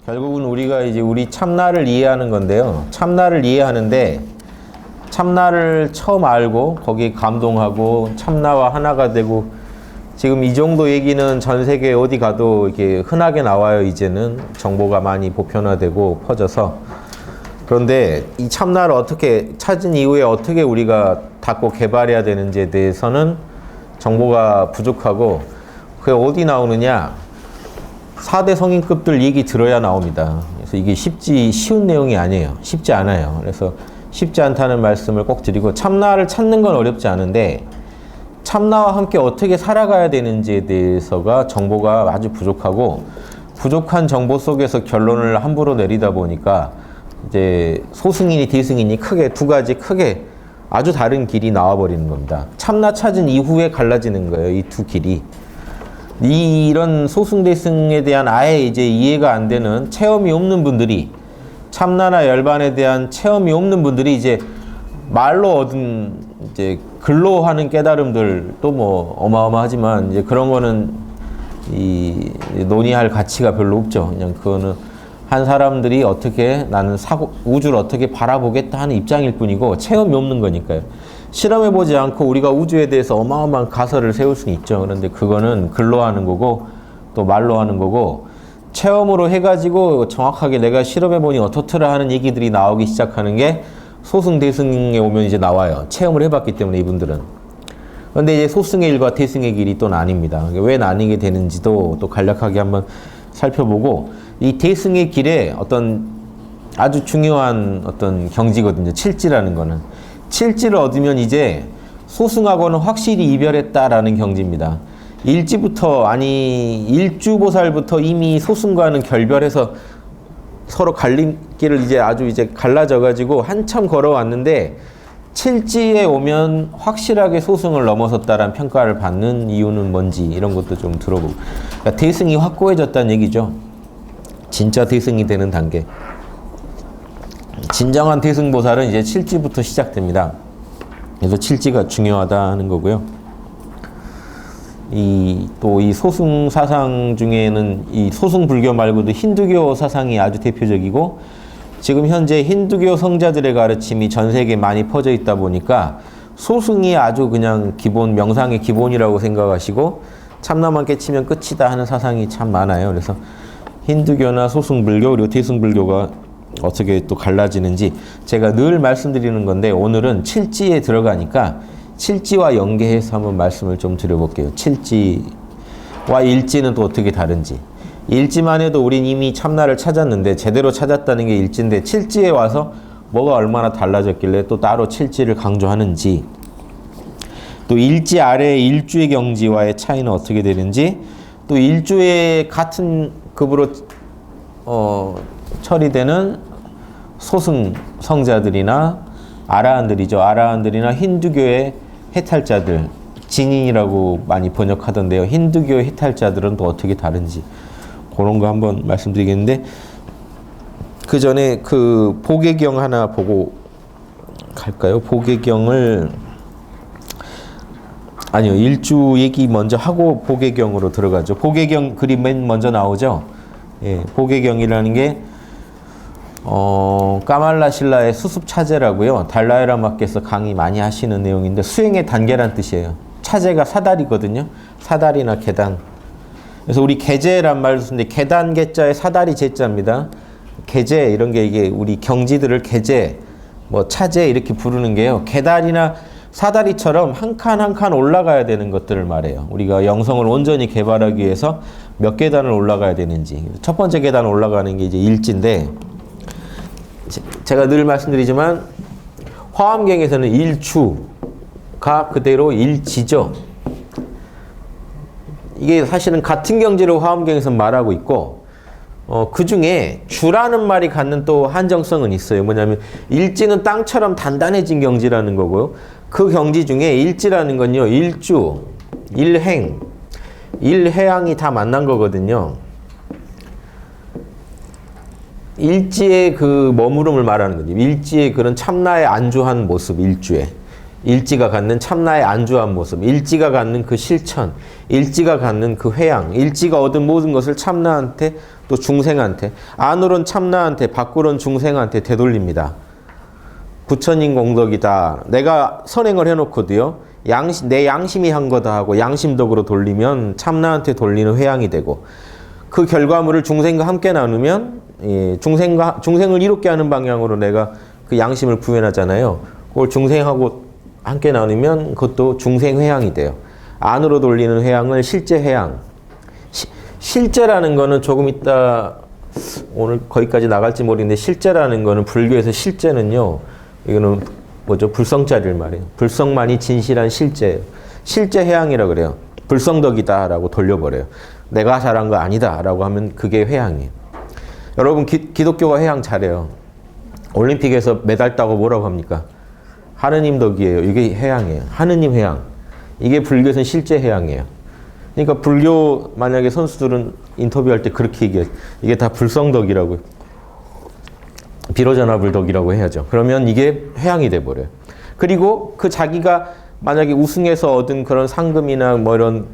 결국은 우리가 이제 우리 참나를 이해하는 건데요. 참나를 이해하는데 참나를 처음 알고 거기에 감동하고 참나와 하나가 되고 지금 이 정도 얘기는 전 세계 어디 가도 이렇게 흔하게 나와요. 이제는 정보가 많이 보편화되고 퍼져서. 그런데 이 참나를 어떻게 찾은 이후에 어떻게 우리가 닫고 개발해야 되는지에 대해서는 정보가 부족하고 그게 어디 나오느냐? 4대 성인급들 얘기 들어야 나옵니다. 그래서 이게 쉬운 내용이 아니에요. 쉽지 않아요. 그래서 쉽지 않다는 말씀을 꼭 드리고 참나를 찾는 건 어렵지 않은데 참나와 함께 어떻게 살아가야 되는지에 대해서가 정보가 아주 부족하고 부족한 정보 속에서 결론을 함부로 내리다 보니까 이제 소승인이 대승인이 크게 두 가지 크게 아주 다른 길이 나와버리는 겁니다. 참나 찾은 이후에 갈라지는 거예요. 이 두 길이. 이런 소승대승에 대한 아예 이제 이해가 안 되는 체험이 없는 분들이 참나나 열반에 대한 체험이 없는 분들이 이제 말로 얻은 이제 글로 하는 깨달음들 또 뭐 어마어마하지만 이제 그런 거는 이 논의할 가치가 별로 없죠. 그냥 그거는 한 사람들이 어떻게 나는 우주를 어떻게 바라보겠다 하는 입장일 뿐이고 체험이 없는 거니까요. 실험해보지 않고 우리가 우주에 대해서 어마어마한 가설을 세울 수는 있죠. 그런데 그거는 글로 하는 거고 또 말로 하는 거고 체험으로 해가지고 정확하게 내가 실험해보니 어떻더라 하는 얘기들이 나오기 시작하는 게 소승대승에 오면 이제 나와요. 체험을 해봤기 때문에 이분들은. 그런데 이제 소승의 일과 대승의 길이 또 나뉩니다. 왜 나뉘게 되는지도 또 간략하게 한번 살펴보고 이 대승의 길에 어떤 아주 중요한 어떤 경지거든요. 칠지라는 거는. 칠지를 얻으면 이제 소승하고는 확실히 이별했다라는 경지입니다. 일주보살부터 이미 소승과는 결별해서 서로 갈림길을 이제 아주 이제 갈라져가지고 한참 걸어왔는데 칠지에 오면 확실하게 소승을 넘어섰다라는 평가를 받는 이유는 뭔지 이런 것도 좀 들어보고. 그러니까 대승이 확고해졌다는 얘기죠. 진짜 대승이 되는 단계. 진정한 대승보살은 이제 칠지부터 시작됩니다. 그래서 칠지가 중요하다는 거고요. 이 소승 사상 중에는 이 소승 불교 말고도 힌두교 사상이 아주 대표적이고 지금 현재 힌두교 성자들의 가르침이 전 세계에 많이 퍼져 있다 보니까 소승이 아주 그냥 기본, 명상의 기본이라고 생각하시고 참나만 깨치면 끝이다 하는 사상이 참 많아요. 그래서 힌두교나 소승불교 그리고 대승불교가 어떻게 또 갈라지는지 제가 늘 말씀드리는 건데 오늘은 칠지에 들어가니까 칠지와 연계해서 한번 말씀을 좀 드려볼게요. 칠지와 일지는 또 어떻게 다른지. 일지만 해도 우린 이미 참나를 찾았는데 제대로 찾았다는 게 일지인데 칠지에 와서 뭐가 얼마나 달라졌길래 또 따로 칠지를 강조하는지 또 일지 아래의 일주의 경지와의 차이는 어떻게 되는지 또 일주의 같은 급으로 처리되는 소승 성자들이나 아라한들이죠. 아라한들이나 힌두교의 해탈자들, 진인이라고 많이 번역하던데요. 힌두교의 해탈자들은 또 어떻게 다른지 그런 거 한번 말씀드리겠는데 그 전에 그 보계경 하나 보고 갈까요? 보계경을 아니요. 일주 얘기 먼저 하고 보계경으로 들어가죠. 보계경 그림 맨 먼저 나오죠. 예, 보계경이라는 게 까말라 신라의 수습 차제라고요. 달라이라마께서 강의 많이 하시는 내용인데 수행의 단계란 뜻이에요. 차제가 사다리거든요. 사다리나 계단. 그래서 우리 계제란 말도 쓰는데 계단 계자에 사다리 제자입니다. 계제 이런 게 이게 우리 경지들을 계제, 뭐 차제 이렇게 부르는 게요. 계단이나 사다리처럼 한 칸 한 칸 올라가야 되는 것들을 말해요. 우리가 영성을 온전히 개발하기 위해서 몇 계단을 올라가야 되는지. 첫 번째 계단 올라가는 게 이제 일지인데 제가 늘 말씀드리지만 화엄경에서는 일주가 그대로 일지죠. 이게 사실은 같은 경지를 화엄경에서 말하고 있고 그 중에 주라는 말이 갖는 또 한정성은 있어요. 뭐냐면 일지는 땅처럼 단단해진 경지라는 거고요. 그 경지 중에 일지라는 건요. 일주, 일행, 일해양이 다 만난 거거든요. 일지의 그 머무름을 말하는 거죠. 일지의 그런 참나에 안주한 모습, 일주에. 일지가 갖는 참나에 안주한 모습, 일지가 갖는 그 실천, 일지가 갖는 그 회양, 일지가 얻은 모든 것을 참나한테 또 중생한테, 안으론 참나한테, 밖으론 중생한테 되돌립니다. 부처님 공덕이다. 내가 선행을 해놓고도요, 내 양심이 한 거다 하고 양심덕으로 돌리면 참나한테 돌리는 회양이 되고, 그 결과물을 중생과 함께 나누면 중생을 이롭게 하는 방향으로 내가 그 양심을 구현하잖아요. 그걸 중생하고 함께 나누면 그것도 중생 회양이 돼요. 안으로 돌리는 회양을 실제 회양. 실제라는 거는 조금 이따 오늘 거기까지 나갈지 모르겠는데, 실제라는 거는 불교에서 실제는요, 이거는 뭐죠? 불성자를 말해요. 불성만이 진실한 실제예요. 실제 회양이라 그래요. 불성덕이다라고 돌려버려요. 내가 잘한 거 아니다라고 하면 그게 회양이에요. 여러분 기독교가 회양 잘해요. 올림픽에서 메달 따고 뭐라고 합니까? 하느님 덕이에요. 이게 회양이에요. 하느님 회양. 이게 불교에서는 실제 회양이에요. 그러니까 불교 만약에 선수들은 인터뷰할 때 그렇게 얘기해요. 이게 다 불성덕이라고요. 비로자나불덕이라고 해야죠. 그러면 이게 회양이 돼버려요. 그리고 그 자기가 만약에 우승해서 얻은 그런 상금이나 뭐 이런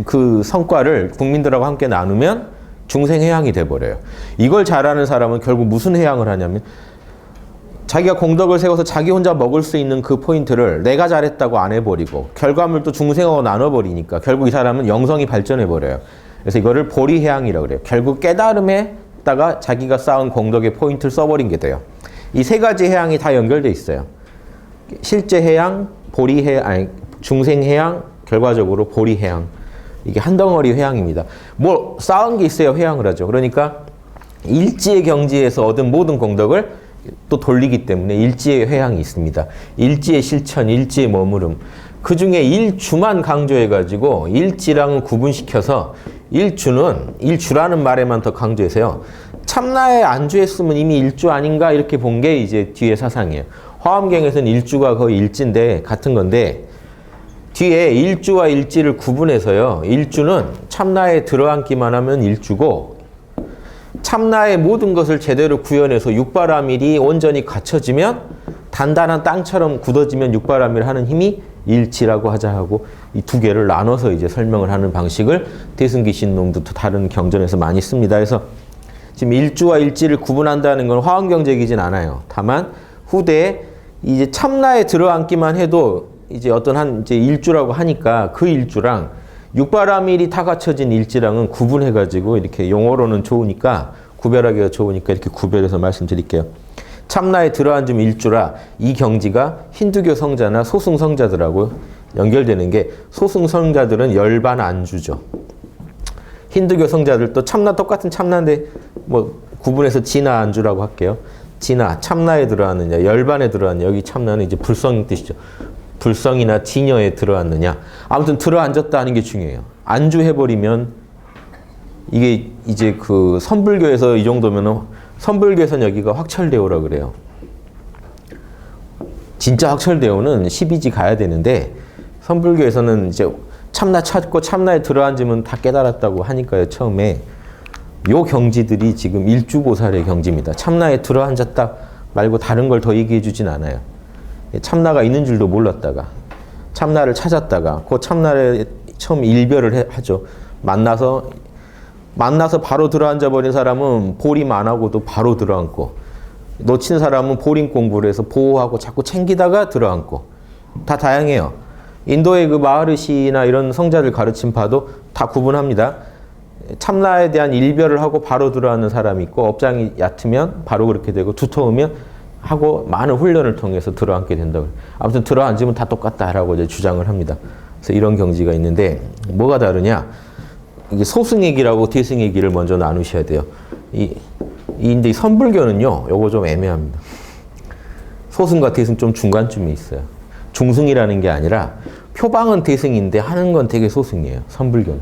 그 성과를 국민들하고 함께 나누면 중생 회양이 돼버려요. 이걸 잘하는 사람은 결국 무슨 회양을 하냐면, 자기가 공덕을 세워서 자기 혼자 먹을 수 있는 그 포인트를 내가 잘했다고 안 해버리고 결과물도 중생하고 나눠버리니까 결국 이 사람은 영성이 발전해버려요. 그래서 이거를 보리회양이라고 그래요. 결국 깨달음에다가 자기가 쌓은 공덕의 포인트를 써버린 게 돼요. 이 세 가지 회양이 다 연결돼 있어요. 실제 회양, 보리회양, 아니 중생회양, 결과적으로 보리회양. 이게 한 덩어리 회양입니다. 뭐 쌓은 게 있어야 회양을 하죠. 그러니까 일지의 경지에서 얻은 모든 공덕을 또 돌리기 때문에 일지의 회양이 있습니다. 일지의 실천, 일지의 머무름. 그 중에 일주만 강조해가지고 일지랑은 구분시켜서 일주라는 말에만 더 강조해서요. 참나에 안주했으면 이미 일주 아닌가 이렇게 본 게 이제 뒤에 사상이에요. 화엄경에서는 일주가 거의 일지인데 같은 건데, 뒤에 일주와 일지를 구분해서요. 일주는 참나에 들어앉기만 하면 일주고, 참나의 모든 것을 제대로 구현해서 육바라밀이 온전히 갖춰지면, 단단한 땅처럼 굳어지면 육바라밀 하는 힘이 일지라고 하자 하고, 이 두 개를 나눠서 이제 설명을 하는 방식을 대승기신론도 다른 경전에서 많이 씁니다. 그래서 지금 일주와 일지를 구분한다는 건 화엄경적이진 않아요. 다만 후대에 이제 참나에 들어앉기만 해도 이제 어떤 이제 일주라고 하니까 그 일주랑 육바라밀이 다 갖춰진 일지랑은 구분해가지고 이렇게 용어로는 좋으니까, 구별하기가 좋으니까 이렇게 구별해서 말씀드릴게요. 참나에 들어앉으면 일주라, 이 경지가 힌두교 성자나 소승 성자들하고 연결되는 게, 소승 성자들은 열반 안주죠. 힌두교 성자들도 똑같은 참나인데 뭐 구분해서 진화 안주라고 할게요. 진화, 참나에 들어앉느냐, 열반에 들어앉느냐, 여기 참나는 이제 불성인 뜻이죠. 불성이나 진여에 들어앉느냐. 아무튼 들어앉았다는 게 중요해요. 안주해버리면 이게 이제 그 선불교에서 이 정도면은, 선불교에서는 여기가 확철대오라 그래요. 진짜 확철대오는 12지 가야 되는데, 선불교에서는 이제 참나 찾고 참나에 들어앉으면 다 깨달았다고 하니까요. 처음에 요 경지들이 지금 일주보살의 경지입니다. 참나에 들어앉았다 말고 다른 걸 더 얘기해 주진 않아요. 참나가 있는 줄도 몰랐다가 참나를 찾았다가 그 참나를 처음 일별을 하죠. 만나서 바로 들어앉아 버린 사람은 보림 안 하고도 바로 들어앉고, 놓친 사람은 보림 공부를 해서 보호하고 자꾸 챙기다가 들어앉고, 다 다양해요. 인도의 그 마하르시나 이런 성자들 가르침 봐도 다 구분합니다. 참나에 대한 일별을 하고 바로 들어앉는 사람이 있고, 업장이 얕으면 바로 그렇게 되고, 두터우면 하고 많은 훈련을 통해서 들어앉게 된다고. 아무튼 들어앉으면 다 똑같다라고 이제 주장을 합니다. 그래서 이런 경지가 있는데, 뭐가 다르냐? 이게 소승얘기라고 대승얘기를 먼저 나누셔야 돼요. 근데 이 선불교는요, 요거 좀 애매합니다. 소승과 대승 좀 중간쯤에 있어요. 중승이라는 게 아니라, 표방은 대승인데 하는 건 되게 소승이에요. 선불교는.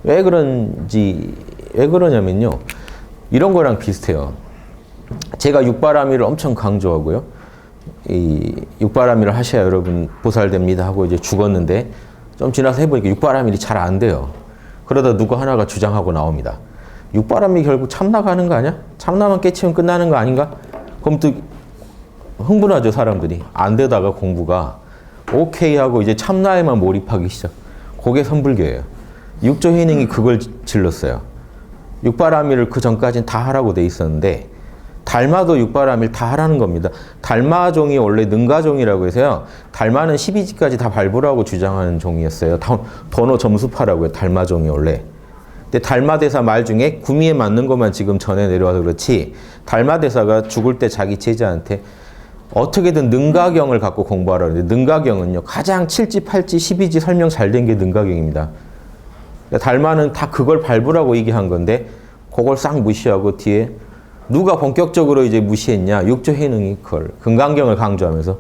왜 그러냐면요, 이런 거랑 비슷해요. 제가 육바라밀을 엄청 강조하고요. 이 육바라밀을 하셔야 여러분 보살됩니다 하고 이제 죽었는데, 좀 지나서 해보니까 육바라밀이 잘 안 돼요. 그러다 누구 하나가 주장하고 나옵니다. 육바라밀 결국 참나가 하는 거 아니야? 참나만 깨치면 끝나는 거 아닌가? 그럼 또 흥분하죠, 사람들이. 안 되다가 공부가 오케이 하고 이제 참나에만 몰입하기 시작. 그게 선불교예요. 육조 해능이 그걸 질렀어요. 육바라밀을 그 전까지는 다 하라고 돼 있었는데 달마도 육바라밀 다 하라는 겁니다. 달마종이 원래 능가종이라고 해서요. 달마는 12지까지 다 밟으라고 주장하는 종이었어요. 번호 점수파라고요. 달마종이 원래. 근데 달마대사 말 중에 구미에 맞는 것만 지금 전해 내려와서 그렇지 달마대사가 죽을 때 자기 제자한테 어떻게든 능가경을 갖고 공부하라 그러는데 능가경은요. 가장 7지, 8지, 12지 설명 잘 된 게 능가경입니다. 달마는 다 그걸 밟으라고 얘기한 건데 그걸 싹 무시하고 뒤에 누가 본격적으로 이제 무시했냐? 육조해능이 그걸 금강경을 강조하면서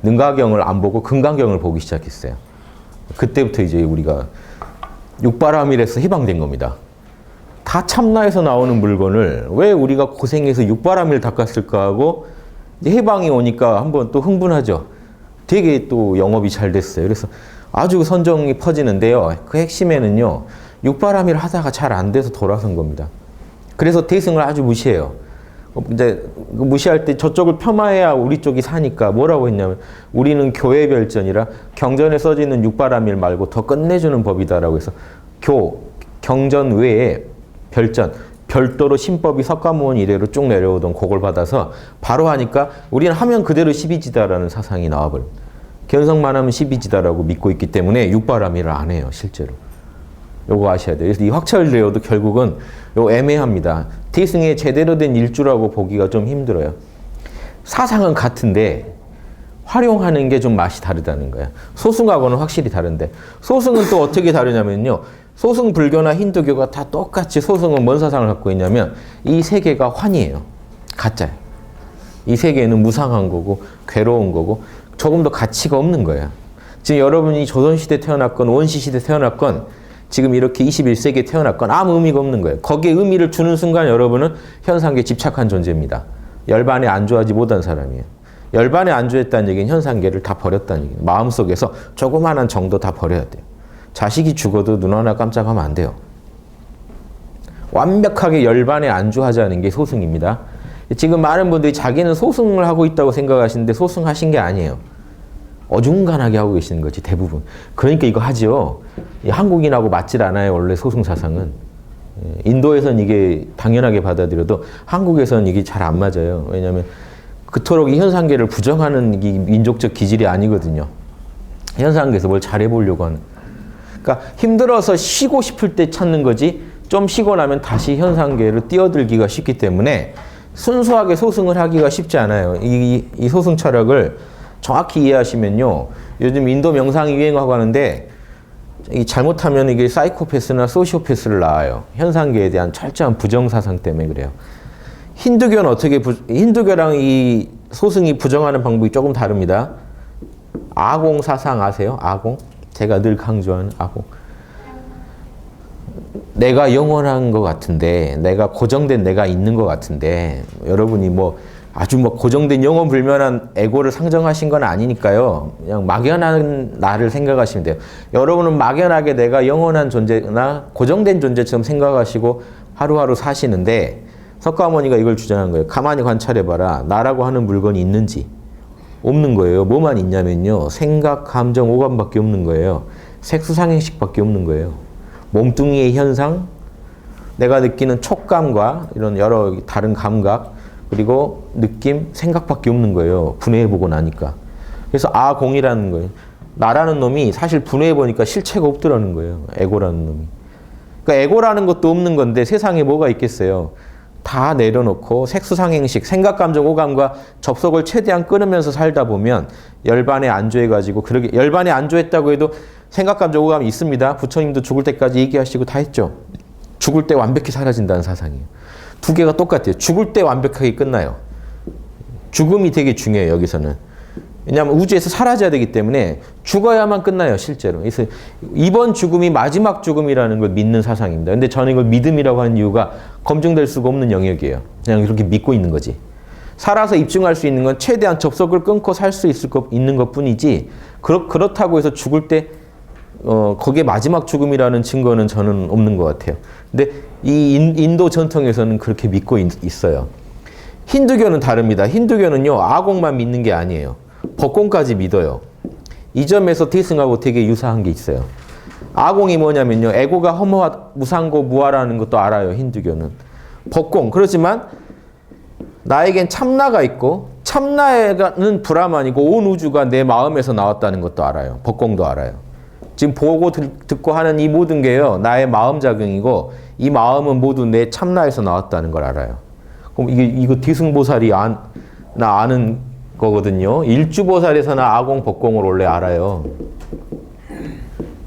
능가경을 안 보고 금강경을 보기 시작했어요. 그때부터 이제 우리가 육바라밀에서 해방된 겁니다. 다 참나에서 나오는 물건을 왜 우리가 고생해서 육바라밀 닦았을까 하고 이제 해방이 오니까 한번 또 흥분하죠. 되게 또 영업이 잘 됐어요. 그래서 아주 선정이 퍼지는데요. 그 핵심에는요. 육바라밀 하다가 잘 안 돼서 돌아선 겁니다. 그래서 대승을 아주 무시해요. 이제 무시할 때 저쪽을 폄하해야 우리 쪽이 사니까 뭐라고 했냐면 우리는 교회 별전이라 경전에 써지는 육바라밀 말고 더 끝내주는 법이다라고 해서 경전 외에 별전, 별도로 신법이 석가모니 이래로 쭉 내려오던 그걸 받아서 바로 하니까 우리는 하면 그대로 12지다라는 사상이 나와버려요. 견성만 하면 12지다라고 믿고 있기 때문에 육바라밀을 안 해요, 실제로. 요거 아셔야 돼요. 그래서 이 확철대오도 결국은 요 애매합니다. 대승의 제대로 된 일주라고 보기가 좀 힘들어요. 사상은 같은데 활용하는 게 좀 맛이 다르다는 거야. 소승하고는 확실히 다른데 소승은 또 어떻게 다르냐면요. 소승 불교나 힌두교가 다 똑같이 소승은 뭔 사상을 갖고 있냐면 이 세계가 환이에요. 가짜예요. 이 세계는 무상한 거고 괴로운 거고 조금 더 가치가 없는 거야. 지금 여러분이 조선시대 태어났건 원시시대 태어났건 지금 이렇게 21세기에 태어났건 아무 의미가 없는 거예요. 거기에 의미를 주는 순간 여러분은 현상계에 집착한 존재입니다. 열반에 안주하지 못한 사람이에요. 열반에 안주했다는 얘기는 현상계를 다 버렸다는 얘기예요. 마음속에서 조그마한 정도 다 버려야 돼요. 자식이 죽어도 눈 하나 깜짝하면 안 돼요. 완벽하게 열반에 안주하자는 게 소승입니다. 지금 많은 분들이 자기는 소승을 하고 있다고 생각하시는데 소승하신 게 아니에요. 어중간하게 하고 계시는 거지 대부분. 그러니까 이거 하죠. 한국인하고 맞질 않아요. 원래 소승 사상은. 인도에서는 이게 당연하게 받아들여도 한국에서는 이게 잘 안 맞아요. 왜냐하면 그토록 이 현상계를 부정하는 이 민족적 기질이 아니거든요. 현상계에서 뭘 잘해보려고 하는. 그러니까 힘들어서 쉬고 싶을 때 찾는 거지 좀 쉬고 나면 다시 현상계로 뛰어들기가 쉽기 때문에 순수하게 소승을 하기가 쉽지 않아요. 이 소승 철학을 정확히 이해하시면요. 요즘 인도 명상이 유행하고 하는데 잘못하면 이게 사이코패스나 소시오패스를 낳아요. 현상계에 대한 철저한 부정사상 때문에 그래요. 힌두교는 힌두교랑 이 소승이 부정하는 방법이 조금 다릅니다. 아공 사상 아세요? 아공? 제가 늘 강조하는 아공. 내가 영원한 것 같은데, 내가 고정된 내가 있는 것 같은데, 여러분이 아주 고정된 영원불면한 에고를 상정하신 건 아니니까요. 그냥 막연한 나를 생각하시면 돼요. 여러분은 막연하게 내가 영원한 존재나 고정된 존재처럼 생각하시고 하루하루 사시는데 석가모니가 이걸 주장한 거예요. 가만히 관찰해봐라. 나라고 하는 물건이 있는지. 없는 거예요. 뭐만 있냐면요. 생각, 감정, 오감밖에 없는 거예요. 색수상행식밖에 없는 거예요. 몸뚱이의 현상, 내가 느끼는 촉감과 이런 여러 다른 감각, 그리고 느낌, 생각밖에 없는 거예요. 분해해보고 나니까. 그래서 아공이라는 거예요. 나라는 놈이 사실 분해해보니까 실체가 없더라는 거예요. 에고라는 놈이. 그러니까 에고라는 것도 없는 건데 세상에 뭐가 있겠어요. 다 내려놓고 색수상행식, 생각, 감정, 오감과 접속을 최대한 끊으면서 살다 보면 열반에 안주해가지고 그러게 열반에 안주했다고 해도 생각, 감정, 오감이 있습니다. 부처님도 죽을 때까지 얘기하시고 다 했죠. 죽을 때 완벽히 사라진다는 사상이에요. 두 개가 똑같아요. 죽을 때 완벽하게 끝나요. 죽음이 되게 중요해요. 여기서는. 왜냐하면 우주에서 사라져야 되기 때문에 죽어야만 끝나요. 실제로. 그래서 이번 죽음이 마지막 죽음이라는 걸 믿는 사상입니다. 근데 저는 이걸 믿음이라고 하는 이유가 검증될 수가 없는 영역이에요. 그냥 이렇게 믿고 있는 거지. 살아서 입증할 수 있는 건 최대한 접속을 끊고 살 수 있는 것뿐이지 그렇다고 해서 죽을 때 거기에 마지막 죽음이라는 증거는 저는 없는 것 같아요. 근데 이 인도 전통에서는 그렇게 믿고 있어요. 힌두교는 다릅니다. 힌두교는요, 아공만 믿는 게 아니에요. 법공까지 믿어요. 이 점에서 태승하고 되게 유사한 게 있어요. 아공이 뭐냐면요. 에고가 허무하, 무상고, 무아라는 것도 알아요. 힌두교는. 법공. 그렇지만 나에겐 참나가 있고 참나는 브라만이고 온 우주가 내 마음에서 나왔다는 것도 알아요. 법공도 알아요. 지금 보고 듣고 하는 이 모든 게요. 나의 마음작용이고 이 마음은 모두 내 참나에서 나왔다는 걸 알아요. 그럼 이거 뒤승보살이 나 아는 거거든요. 일주보살에서나 아공, 법공을 원래 알아요.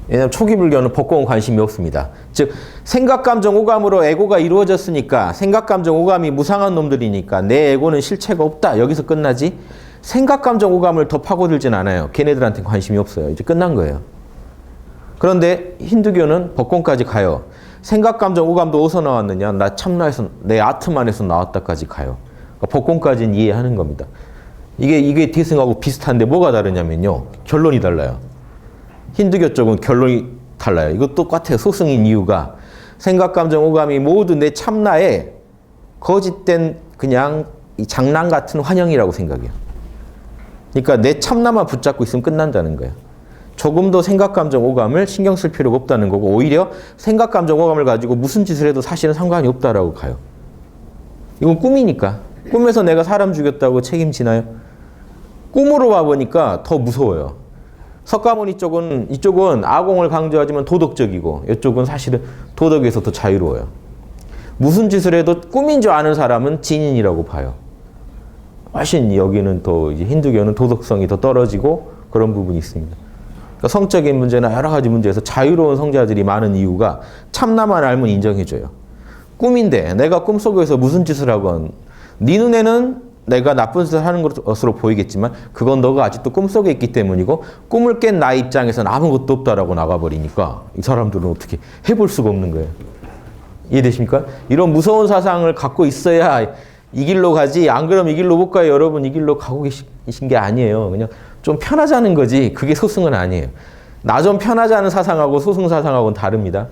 왜냐하면 초기 불교는 법공은 관심이 없습니다. 즉 생각, 감정, 오감으로 에고가 이루어졌으니까 생각, 감정, 오감이 무상한 놈들이니까 내 에고는 실체가 없다. 여기서 끝나지 생각, 감정, 오감을 더 파고들진 않아요. 걔네들한테 관심이 없어요. 이제 끝난 거예요. 그런데 힌두교는 법공까지 가요. 생각, 감정, 오감도 어디서 나왔느냐? 나 참나에서, 내 아트만에서 나왔다까지 가요. 그러니까 법공까지는 이해하는 겁니다. 이게 디승하고 비슷한데 뭐가 다르냐면요. 결론이 달라요. 힌두교 쪽은 결론이 달라요. 이거 똑같아요. 소승인 이유가 생각, 감정, 오감이 모두 내 참나에 거짓된 그냥 이 장난 같은 환영이라고 생각해요. 그러니까 내 참나만 붙잡고 있으면 끝난다는 거예요. 조금 더 생각, 감정, 오감을 신경 쓸 필요가 없다는 거고 오히려 생각, 감정, 오감을 가지고 무슨 짓을 해도 사실은 상관이 없다라고 가요. 이건 꿈이니까. 꿈에서 내가 사람 죽였다고 책임지나요? 꿈으로 와보니까 더 무서워요. 석가모니 이쪽은 아공을 강조하지만 도덕적이고 이쪽은 사실은 도덕에서 더 자유로워요. 무슨 짓을 해도 꿈인 줄 아는 사람은 진인이라고 봐요. 훨씬 여기는 또 이제 힌두교는 도덕성이 더 떨어지고 그런 부분이 있습니다. 그러니까 성적인 문제나 여러 가지 문제에서 자유로운 성자들이 많은 이유가 참나만 알면 인정해줘요. 꿈인데 내가 꿈속에서 무슨 짓을 하건 네 눈에는 내가 나쁜 짓을 하는 것으로 보이겠지만 그건 너가 아직도 꿈속에 있기 때문이고 꿈을 깬 나의 입장에서는 아무것도 없다라고 나가버리니까 이 사람들은 어떻게 해볼 수가 없는 거예요. 이해되십니까? 이런 무서운 사상을 갖고 있어야 이 길로 가지 안 그러면 이 길로 못 가요. 여러분 이 길로 가고 계신 게 아니에요. 그냥 좀 편하자는 거지 그게 소승은 아니에요. 나 좀 편하자는 사상하고 소승 사상하고는 다릅니다.